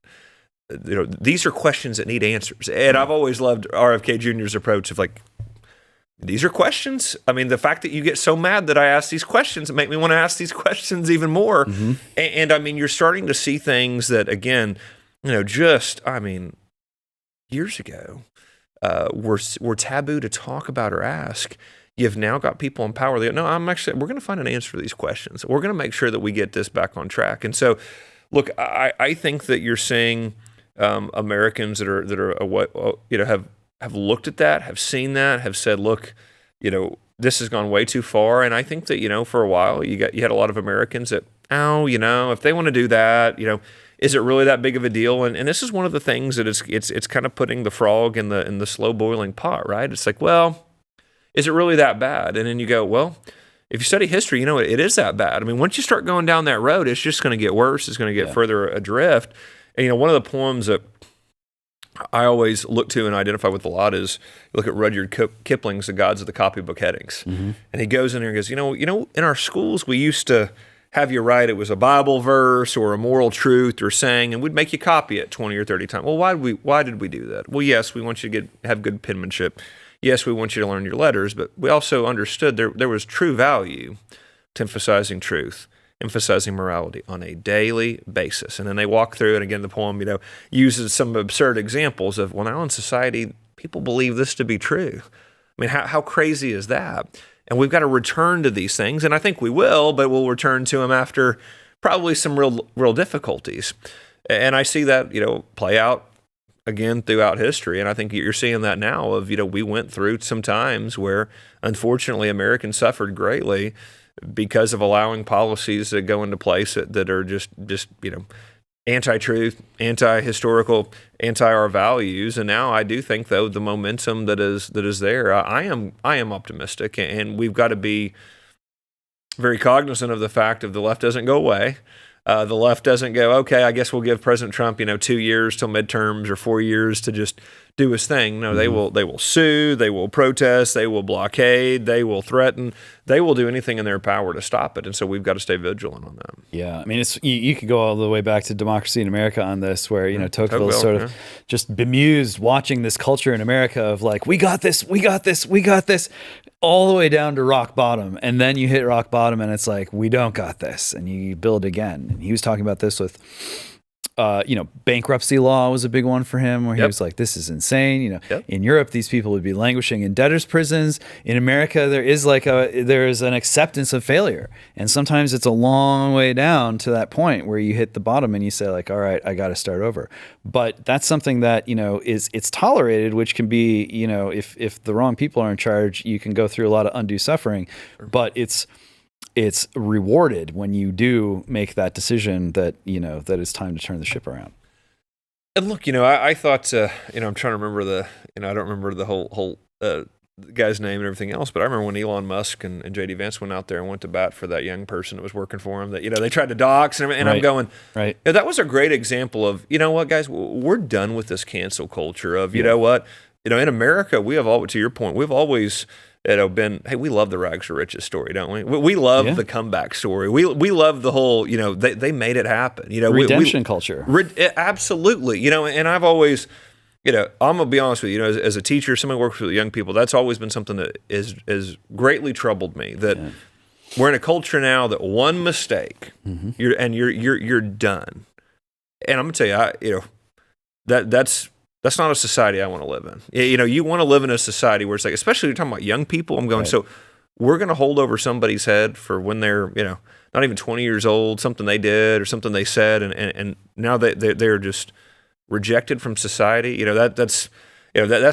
These are questions that need answers. And I've always loved RFK Jr.'s approach of like, these are questions. I mean, the fact that you get so mad that I ask these questions, it make me want to ask these questions even more. Mm-hmm. And I mean, you're starting to see things that, again, years ago, were taboo to talk about or ask. You've now got people in power that, no, we're going to find an answer to these questions. We're going to make sure that we get this back on track. And so, look, I think that you're seeing Americans that are have looked at that, have seen that, have said, look, this has gone way too far. And I think that, for a while, you had a lot of Americans that, if they want to do that, is it really that big of a deal? And this is one of the things that it's kind of putting the frog in the slow boiling pot, right? It's like, well, is it really that bad? And then you go, well, if you study history, it is that bad. I mean, once you start going down that road, it's just going to get worse. It's going to get further adrift. And, one of the poems that I always look to and identify with a lot is, you look at Rudyard Kipling's The Gods of the Copybook Headings. Mm-hmm. And he goes in there and goes, in our schools, we used to have you write it was a Bible verse or a moral truth or saying, and we'd make you copy it 20 or 30 times. Well, why did we do that? Well, yes, we want you to have good penmanship. Yes, we want you to learn your letters, but we also understood there was true value to emphasizing truth, emphasizing morality on a daily basis. And then they walk through, and again, the poem, uses some absurd examples of, well, now in society, people believe this to be true. I mean, how crazy is that? And we've got to return to these things, and I think we will, but we'll return to them after probably some real difficulties. And I see that, play out again throughout history, and I think you're seeing that now of, we went through some times where, unfortunately, Americans suffered greatly because of allowing policies that go into place that are just anti-truth, anti-historical, anti-our values. And now I do think, though, the momentum that is there, I am optimistic, and we've got to be very cognizant of the fact of the left doesn't go away. The left doesn't go, okay, I guess we'll give President Trump, 2 years till midterms or 4 years to just do his thing. No, they will sue, they will protest, they will blockade, they will threaten, they will do anything in their power to stop it. And so we've got to stay vigilant on that. Yeah, I mean, it's you could go all the way back to Democracy in America on this, where Tocqueville's sort of just bemused watching this culture in America of like, we got this, all the way down to rock bottom, and then you hit rock bottom, and it's like, we don't got this, and you build again. And he was talking about this with Bankruptcy law was a big one for him, where he Yep. was like, this is insane. Yep. In Europe, these people would be languishing in debtors' prisons. In America, there is an acceptance of failure. And sometimes it's a long way down to that point where you hit the bottom and you say, like, all right, I got to start over. But that's something that, it's tolerated, which can be, if the wrong people are in charge, you can go through a lot of undue suffering. But it's rewarded when you do make that decision that it's time to turn the ship around. And look, I thought, I'm trying to remember I don't remember the whole guy's name and everything else, but I remember when Elon Musk and J.D. Vance went out there and went to bat for that young person that was working for him, that, they tried to dox and everything, and I'm going, right. That was a great example of, what, guys, we're done with this cancel culture of, you know what, in America, we have always, to your point, we've always, been, hey, we love the rags to riches story, don't we? We love the comeback story. We love the whole, they made it happen. Redemption culture. Absolutely. And I've always, I'm going to be honest with you, as a teacher, somebody who works with young people, that's always been something that is greatly troubled me, that we're in a culture now that one mistake, you're done. And I'm going to tell you, that's not a society I want to live in. You want to live in a society where it's like, especially you're talking about young people, I'm going, so we're going to hold over somebody's head for when they're, not even 20 years old, something they did or something they said, and now they're just rejected from society. That's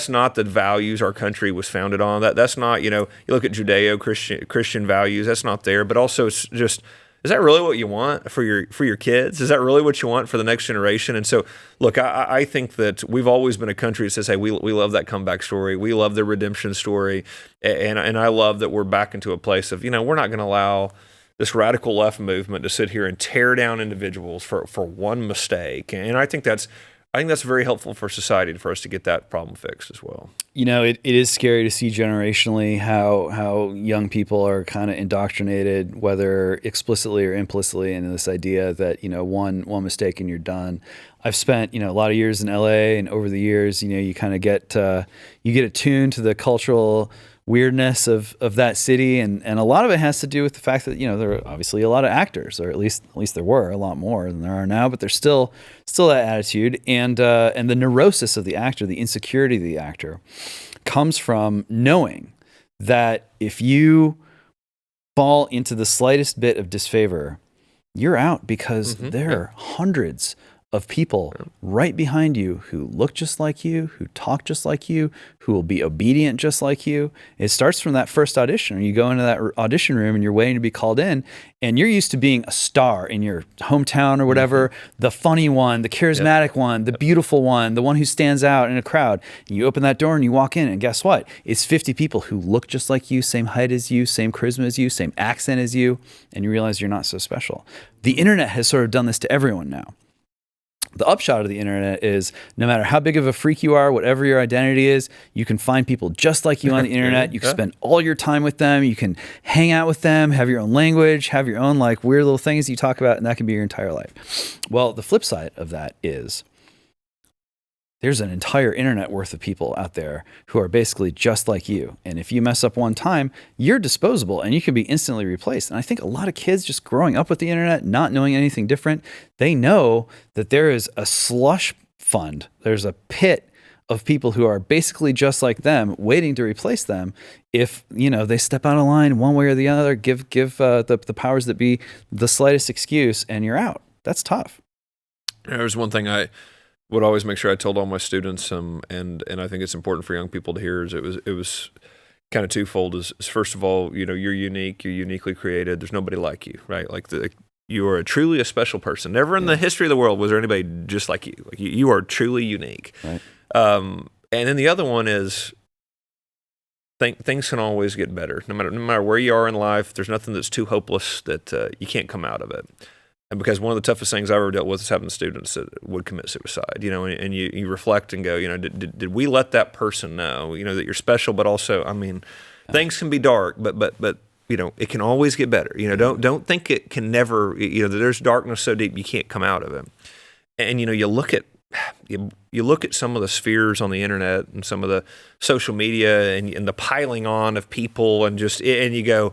not the values our country was founded on. That's not, you look at Judeo-Christian values, that's not there, but also it's just, is that really what you want for your kids? Is that really what you want for the next generation? And so, look, I think that we've always been a country that says, hey, we love that comeback story. We love the redemption story. And I love that we're back into a place of, we're not going to allow this radical left movement to sit here and tear down individuals for one mistake. And I think that's very helpful for society for us to get that problem fixed as well. It is scary to see generationally how young people are kind of indoctrinated, whether explicitly or implicitly, into this idea that, one mistake and you're done. I've spent, a lot of years in LA, and over the years, you kind of get attuned to the cultural weirdness of that city, and a lot of it has to do with the fact that there are obviously a lot of actors, or at least there were a lot more than there are now, but there's still that attitude, and the neurosis of the actor, the insecurity of the actor, comes from knowing that if you fall into the slightest bit of disfavor, you're out, because there are hundreds of people right behind you who look just like you, who talk just like you, who will be obedient just like you. It starts from that first audition. You go into that audition room and you're waiting to be called in, and you're used to being a star in your hometown or whatever, the funny one, the charismatic one, the beautiful one, the one who stands out in a crowd. And you open that door and you walk in, and guess what? It's 50 people who look just like you, same height as you, same charisma as you, same accent as you, and you realize you're not so special. The internet has sort of done this to everyone now. The upshot of the internet is, no matter how big of a freak you are, whatever your identity is, you can find people just like you on the internet. You can spend all your time with them. You can hang out with them, have your own language, have your own like weird little things you talk about, and that can be your entire life. Well, the flip side of that is there's an entire internet worth of people out there who are basically just like you. And if you mess up one time, you're disposable and you can be instantly replaced. And I think a lot of kids just growing up with the internet, not knowing anything different, they know that there is a slush fund. There's a pit of people who are basically just like them, waiting to replace them. If, they step out of line one way or the other, give the powers that be the slightest excuse, and you're out. That's tough. There's one thing I would always make sure I told all my students, and I think it's important for young people to hear, is it was kind of twofold. Is first of all, you're unique, you're uniquely created. There's nobody like you, right? Like you are truly a special person. Never in the history of the world was there anybody just like you. Like you are truly unique. Right. And then the other one is, things can always get better. No matter where you are in life, there's nothing that's too hopeless that you can't come out of it. And because one of the toughest things I've ever dealt with is having students that would commit suicide, and you reflect and go, did we let that person know, that you're special, but also, things can be dark, but it can always get better. Don't think it can never, there's darkness so deep you can't come out of it. And, you look at some of the spheres on the internet and some of the social media and the piling on of people and you go,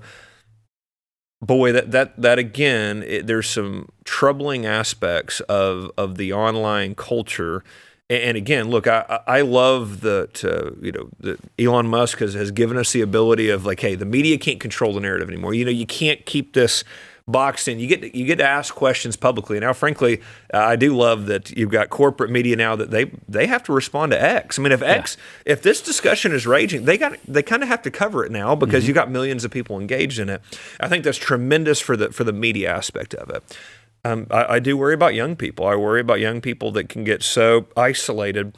boy, that again, there's some troubling aspects of the online culture. And again, look, I love that that Elon Musk has given us the ability of like, hey, the media can't control the narrative anymore. You can't keep this boxed in. You get to ask questions publicly. Now, frankly, I do love that you've got corporate media now that they have to respond to X. I mean, if this discussion is raging, they kind of have to cover it now because you got millions of people engaged in it. I think that's tremendous for the media aspect of it. I do worry about young people. I worry about young people that can get so isolated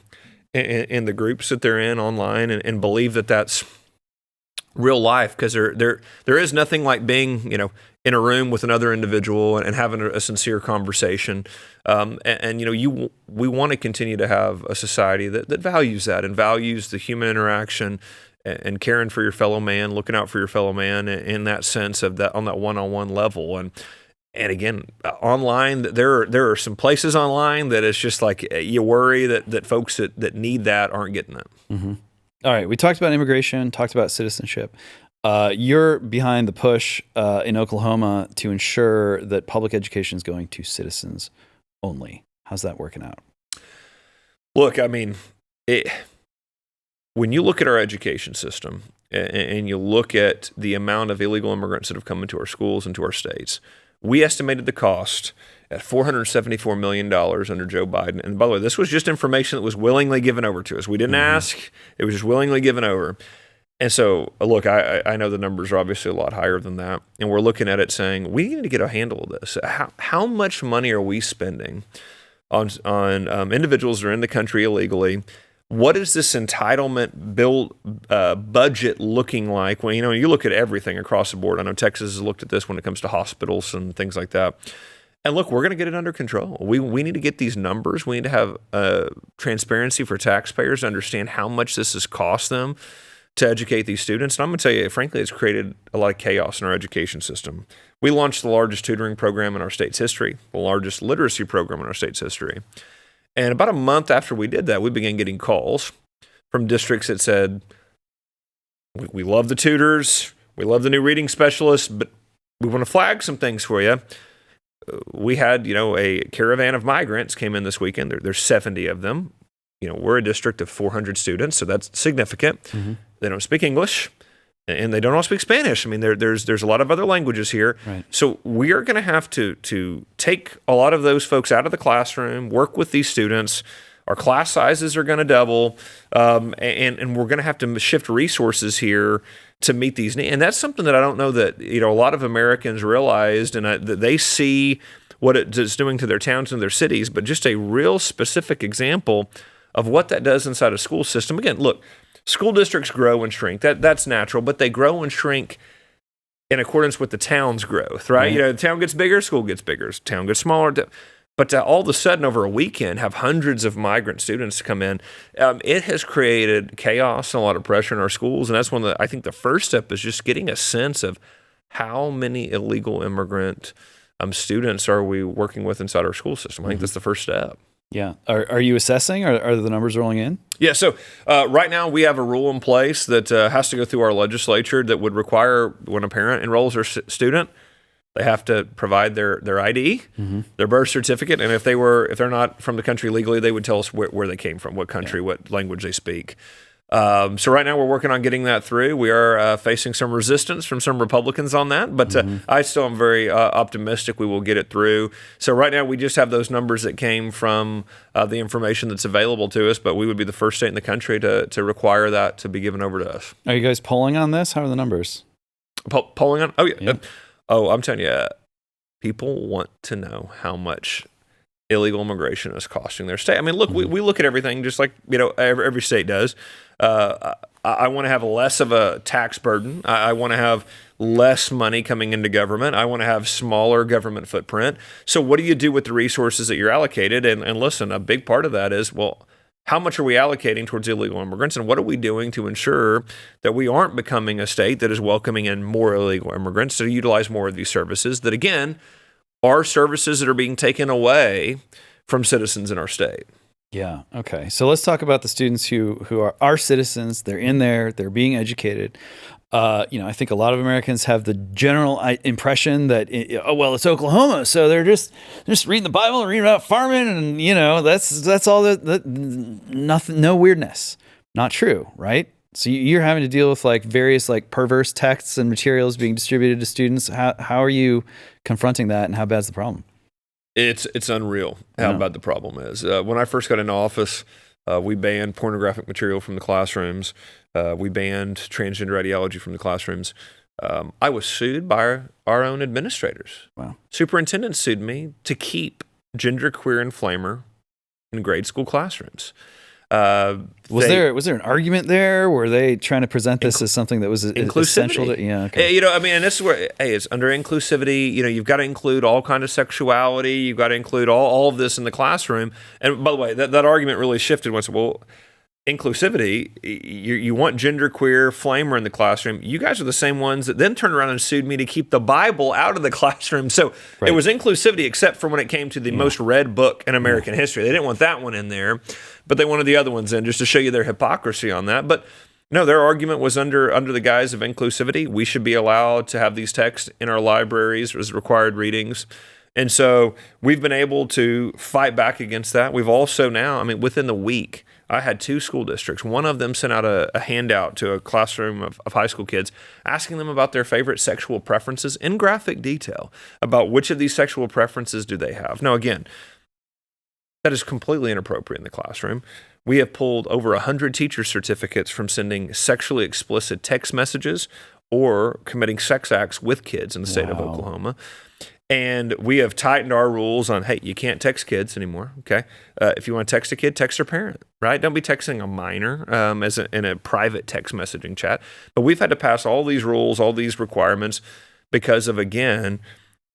in the groups that they're in online and believe that that's real life, because there is nothing like being in a room with another individual and having a sincere conversation. We want to continue to have a society that values that and values the human interaction and caring for your fellow man, looking out for your fellow man in that sense of that on that one-on-one level. And again, online, there are some places online that it's just like you worry that folks that need that aren't getting it. Mm-hmm. All right, we talked about immigration, talked about citizenship. You're behind the push in Oklahoma to ensure that public education is going to citizens only. How's that working out? Look, I mean, when you look at our education system and you look at the amount of illegal immigrants that have come into our schools and to our states, we estimated the cost at $474 million under Joe Biden. And by the way, this was just information that was willingly given over to us. We didn't ask. It was just willingly given over. And so, look, I know the numbers are obviously a lot higher than that. And we're looking at it saying, we need to get a handle of this. How much money are we spending on individuals that are in the country illegally? What is this entitlement bill budget looking like? When you look at everything across the board. I know Texas has looked at this when it comes to hospitals and things like that. And look, we're going to get it under control. We need to get these numbers. We need to have transparency for taxpayers to understand how much this has cost them to educate these students. And I'm going to tell you, frankly, it's created a lot of chaos in our education system. We launched the largest tutoring program in our state's history, the largest literacy program in our state's history. And about a month after we did that, we began getting calls from districts that said, we love the tutors, we love the new reading specialists, but we want to flag some things for you. We had, a caravan of migrants came in this weekend. There's 70 of them. We're a district of 400 students, so that's significant. Mm-hmm. They don't speak English, and they don't all speak Spanish. I mean, there's a lot of other languages here. Right. So we are going to have to take a lot of those folks out of the classroom, work with these students. Our class sizes are going to double, and we're going to have to shift resources here to meet these needs. And that's something that I don't know that a lot of Americans realized, and that they see what it's doing to their towns and their cities, but just a real specific example of what that does inside a school system. Again, look, school districts grow and shrink. That's natural, but they grow and shrink in accordance with the town's growth, right? The town gets bigger, school gets bigger, town gets smaller. But to all of a sudden, over a weekend, have hundreds of migrant students come in, it has created chaos and a lot of pressure in our schools. And that's I think the first step is just getting a sense of how many illegal immigrant students are we working with inside our school system. I think that's the first step. Yeah. Are you assessing? Are the numbers rolling in? Yeah. So right now we have a rule in place that has to go through our legislature that would require when a parent enrolls their student, they have to provide their ID, their birth certificate, and if they're not from the country legally, they would tell us where they came from, what country, what language they speak. So right now we're working on getting that through. We are facing some resistance from some Republicans on that, but I still am very optimistic we will get it through. So right now we just have those numbers that came from the information that's available to us, but we would be the first state in the country to require that to be given over to us. Are you guys polling on this? How are the numbers? Polling on? Oh, yeah. I'm telling you, people want to know how much illegal immigration is costing their state. I mean, look, we look at everything just like every state does. I want to have less of a tax burden. I want to have less money coming into government. I want to have smaller government footprint. So what do you do with the resources that you're allocated? And listen, a big part of that is, well, how much are we allocating towards illegal immigrants, and what are we doing to ensure that we aren't becoming a state that is welcoming in more illegal immigrants to utilize more of these services that, again, are services that are being taken away from citizens in our state? Yeah. Okay. So let's talk about the students who are our citizens. They're in there. They're being educated. I think a lot of Americans have the general impression that, it's Oklahoma, so they're just reading the Bible and reading about farming, and that's all that nothing, no weirdness. Not true, right? So you're having to deal with like various like perverse texts and materials being distributed to students. How are you confronting that, and how bad's the problem? It's unreal how bad the problem is. When I first got into office, we banned pornographic material from the classrooms. We banned transgender ideology from the classrooms. I was sued by our own administrators. Wow. Superintendent sued me to keep genderqueer and flamer in grade school classrooms. Was there an argument there? Were they trying to present this as something that was essential to, okay. And this is where, it's under inclusivity, you've got to include all kind of sexuality. You've got to include all of this in the classroom. And by the way, that argument really shifted once, inclusivity, you want genderqueer, flamer in the classroom. You guys are the same ones that then turned around and sued me to keep the Bible out of the classroom. So It was inclusivity, except for when it came to the most read book in American history. They didn't want that one in there, but they wanted the other ones in just to show you their hypocrisy on that. But no, their argument was under the guise of inclusivity. We should be allowed to have these texts in our libraries as required readings. And so we've been able to fight back against that. We've also now, within the week, I had 2 school districts. One of them sent out a handout to a classroom of high school kids, asking them about their favorite sexual preferences in graphic detail, about which of these sexual preferences do they have. Now, again, that is completely inappropriate in the classroom. We have pulled over 100 teacher certificates from sending sexually explicit text messages or committing sex acts with kids in the state of Oklahoma. And we have tightened our rules on, hey, you can't text kids anymore, okay? If you want to text a kid, text their parent, right? Don't be texting a minor in a private text messaging chat. But we've had to pass all these rules, all these requirements because of, again,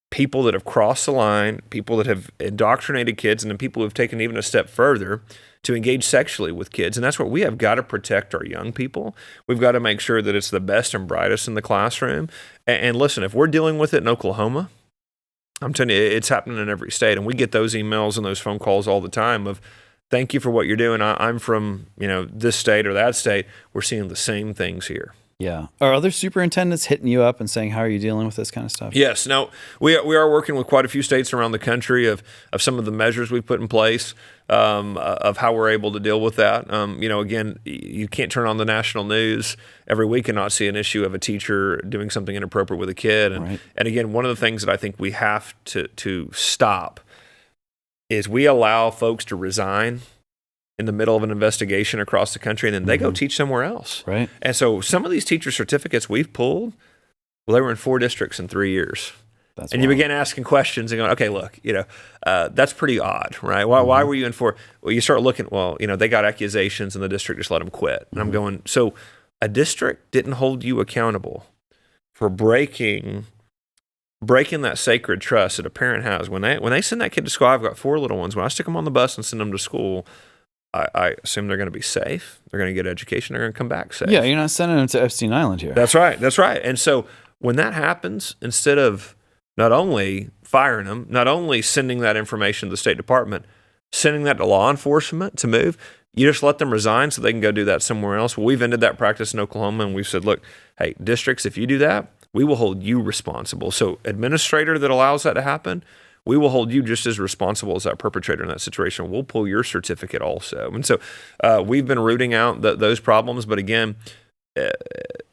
people that have crossed the line, people that have indoctrinated kids, and then people who have taken even a step further to engage sexually with kids. And that's what we have got to protect our young people. We've got to make sure that it's the best and brightest in the classroom. And listen, if we're dealing with it in Oklahoma, I'm telling you, it's happening in every state, and we get those emails and those phone calls all the time of, thank you for what you're doing. I'm from, this state or that state. We're seeing the same things here. Yeah. Are other superintendents hitting you up and saying, how are you dealing with this kind of stuff? Yes. No, we are working with quite a few states around the country of some of the measures we've put in place, of how we're able to deal with that. Again, you can't turn on the national news every week and not see an issue of a teacher doing something inappropriate with a kid. And again, one of the things that I think we have to stop is we allow folks to resign in the middle of an investigation across the country, and then they go teach somewhere else. Right. And so some of these teacher certificates we've pulled, they were in 4 districts in 3 years. That's and wild. You begin asking questions and going, okay, look, that's pretty odd, right? Why were you in 4? Well, you start looking, they got accusations and the district just let them quit. And I'm going, so a district didn't hold you accountable for breaking that sacred trust that a parent has. When they send that kid to school, I've got 4 little ones. When I stick them on the bus and send them to school, I assume they're going to be safe. They're going to get education. They're going to come back safe. Yeah, you're not sending them to Epstein Island here. That's right. And so when that happens, instead of not only firing them, not only sending that information to the State Department, sending that to law enforcement to move, you just let them resign so they can go do that somewhere else. Well, we've ended that practice in Oklahoma, and we've said, look, hey, districts, if you do that, we will hold you responsible. So administrator that allows that to happen, we will hold you just as responsible as that perpetrator in that situation. We'll pull your certificate also. And so we've been rooting out those problems. But again,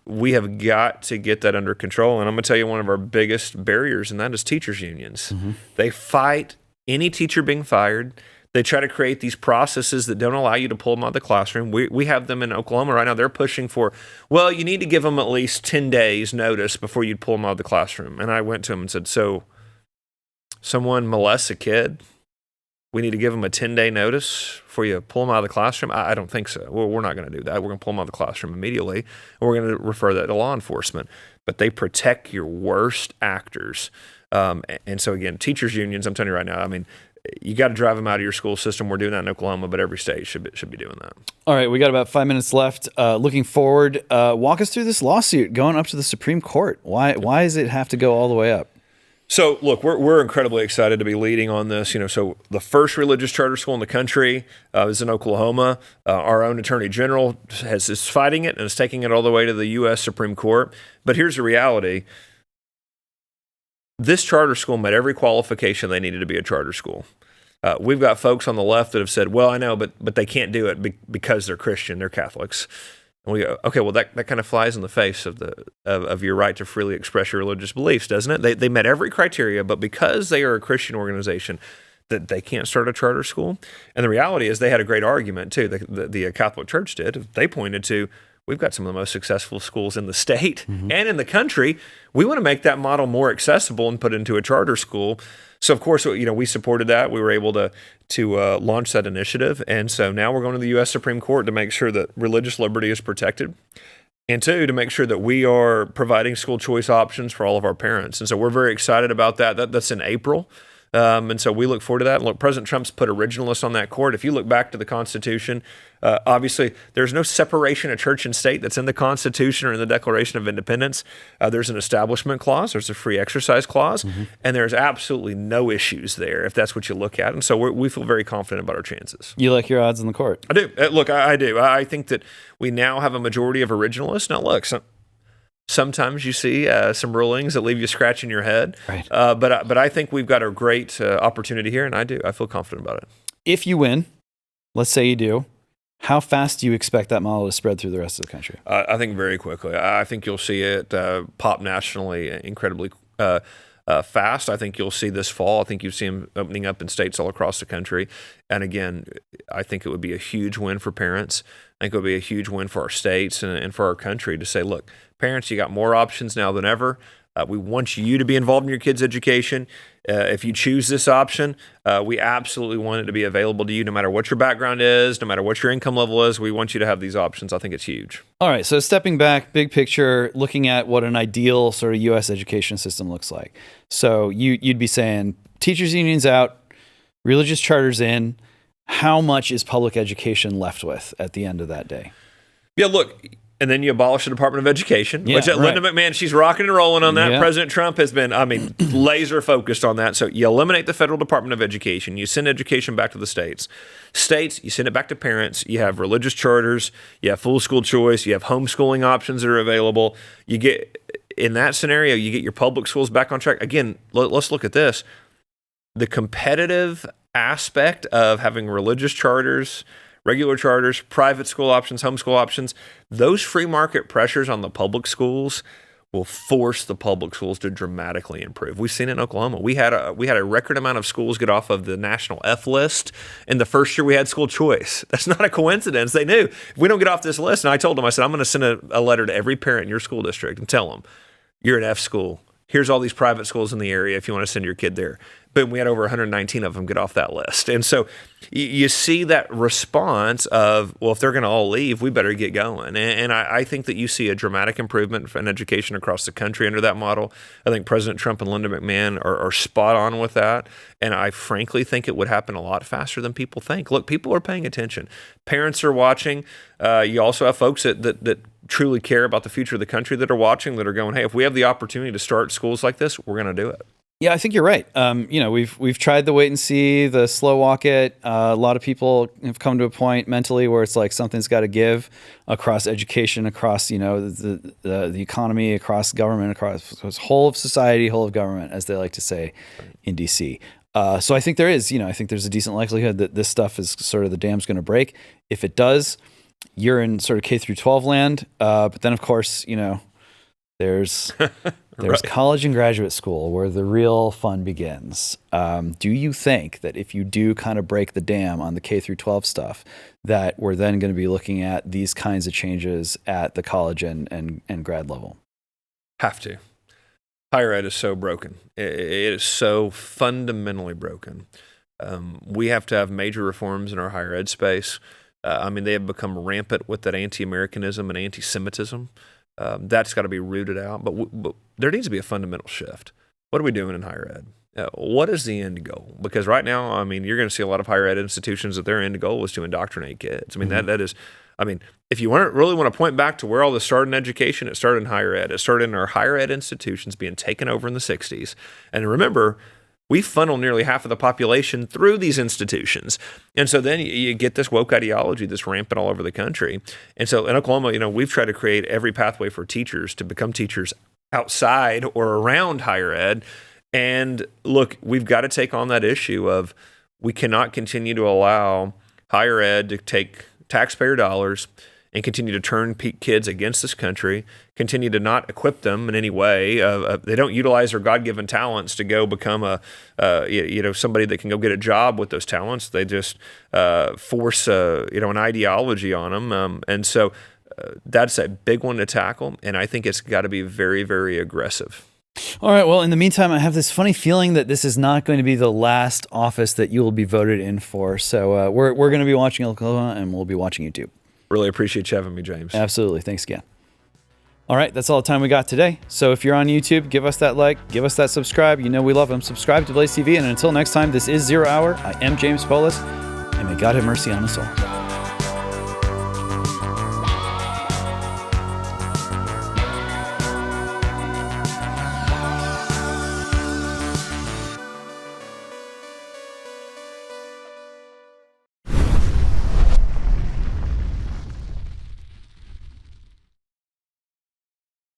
we have got to get that under control. And I'm going to tell you one of our biggest barriers, and that is teachers' unions. Mm-hmm. They fight any teacher being fired. They try to create these processes that don't allow you to pull them out of the classroom. We have them in Oklahoma right now. They're pushing for, you need to give them at least 10 days notice before you'd pull them out of the classroom. And I went to them and said, so someone molests a kid, we need to give them a 10-day notice before you pull them out of the classroom? I don't think so. Well, we're not going to do that. We're going to pull them out of the classroom immediately, and we're going to refer that to law enforcement. But they protect your worst actors. And so, again, teachers' unions, I'm telling you right now, you got to drive them out of your school system. We're doing that in Oklahoma, but every state should be doing that. All right, we got about 5 minutes left. Looking forward, walk us through this lawsuit going up to the Supreme Court. Why does it have to go all the way up? So, look, we're incredibly excited to be leading on this. So the first religious charter school in the country is in Oklahoma. Our own Attorney General is fighting it and is taking it all the way to the U.S. Supreme Court. But here's the reality. This charter school met every qualification they needed to be a charter school. We've got folks on the left that have said, well, I know, but they can't do it because they're Christian, they're Catholics. And we go, okay, well, that kind of flies in the face of your right to freely express your religious beliefs, doesn't it? They met every criteria, but because they are a Christian organization, that they can't start a charter school. And the reality is they had a great argument, too. The Catholic Church did. They pointed to, we've got some of the most successful schools in the state and in the country. We want to make that model more accessible and put into a charter school. So, of course, we supported that. We were able to launch that initiative. And so now we're going to the U.S. Supreme Court to make sure that religious liberty is protected. And two, to make sure that we are providing school choice options for all of our parents. And so we're very excited about that. That's in April. And so we look forward to that. And look, President Trump's put originalists on that court. If you look back to the Constitution, obviously there's no separation of church and state that's in the Constitution or in the Declaration of Independence. There's an establishment clause, there's a free exercise clause, and there's absolutely no issues there if that's what you look at. And so we feel very confident about our chances. You like your odds in the court? I do. Look, I do. I think that we now have a majority of originalists. Now, look, sometimes you see some rulings that leave you scratching your head. Right. But I think we've got a great opportunity here, and I feel confident about it. If you win, let's say you do, how fast do you expect that model to spread through the rest of the country? I think very quickly. I think you'll see it pop nationally incredibly fast. I think you'll see this fall. I think you'll see them opening up in states all across the country. And again, I think it would be a huge win for parents. I think it would be a huge win for our states and for our country to say, look, parents, you got more options now than ever. We want you to be involved in your kids' education. If you choose this option, we absolutely want it to be available to you no matter what your background is, no matter what your income level is. We want you to have these options. I think it's huge. All right, so stepping back, big picture, looking at what an ideal sort of U.S. education system looks like. So you'd be saying teachers' unions out, religious charters in. How much is public education left with at the end of that day? Yeah, look, and then you abolish the Department of Education, which right. Linda McMahon, she's rocking and rolling on that. Yeah. President Trump has been, laser focused on that. So you eliminate the federal Department of Education. You send education back to the states. States, you send it back to parents. You have religious charters. You have full school choice. You have homeschooling options that are available. You get, in that scenario, you get your public schools back on track. Again, let's look at this. The competitive aspect of having religious charters, regular charters, private school options, homeschool options, those free market pressures on the public schools will force the public schools to dramatically improve. We've seen it in Oklahoma. We had a record amount of schools get off of the national F list in the first year we had school choice. That's not a coincidence. They knew if we don't get off this list, and I told them, I said, I'm going to send a letter to every parent in your school district and tell them, you're an F school. Here's all these private schools in the area if you want to send your kid there. But we had over 119 of them get off that list. And so you see that response of, well, if they're going to all leave, we better get going. And I think that you see a dramatic improvement in education across the country under that model. I think President Trump and Linda McMahon are spot on with that. And I frankly think it would happen a lot faster than people think. Look, people are paying attention. Parents are watching. You also have folks that truly care about the future of the country that are watching, that are going, hey, if we have the opportunity to start schools like this, we're going to do it. Yeah, I think you're right. We've tried the wait and see, the slow walk it. A lot of people have come to a point mentally where it's like something's got to give across education, across the economy, across government, across whole of society, whole of government, as they like to say in DC. So I think there is, I think there's a decent likelihood that this stuff is sort of the dam's going to break. If it does, you're in sort of K through 12 land. But then, of course, there's Right. college and graduate school where the real fun begins. Do you think that if you do kind of break the dam on the K through 12 stuff, that we're then going to be looking at these kinds of changes at the college and grad level? Have to. Higher ed is so broken. It is so fundamentally broken. We have to have major reforms in our higher ed space. They have become rampant with that anti-Americanism and anti-Semitism. That's got to be rooted out. But there needs to be a fundamental shift. What are we doing in higher ed? What is the end goal? Because right now, you're going to see a lot of higher ed institutions that their end goal is to indoctrinate kids. That is, I mean, if you really want to point back to where all this started in education, it started in higher ed. It started in our higher ed institutions being taken over in the 60s. And remember, we funnel nearly half of the population through these institutions. And so then you get this woke ideology that's rampant all over the country. And so in Oklahoma, we've tried to create every pathway for teachers to become teachers outside or around higher ed. And look, we've got to take on that issue of we cannot continue to allow higher ed to take taxpayer dollars and continue to turn kids against this country, continue to not equip them in any way. They don't utilize their God-given talents to go become somebody that can go get a job with those talents. They just force an ideology on them, and so that's a big one to tackle. And I think it's got to be very, very aggressive. All right. Well, in the meantime, I have this funny feeling that this is not going to be the last office that you will be voted in for. So we're going to be watching Oklahoma, and we'll be watching YouTube. Really appreciate you having me, James. Absolutely. Thanks again. All right. That's all the time we got today. So if you're on YouTube, give us that like, give us that subscribe. We love them. Subscribe to Blaze TV. And until next time, this is Zero Hour. I am James Poulos, and may God have mercy on us all.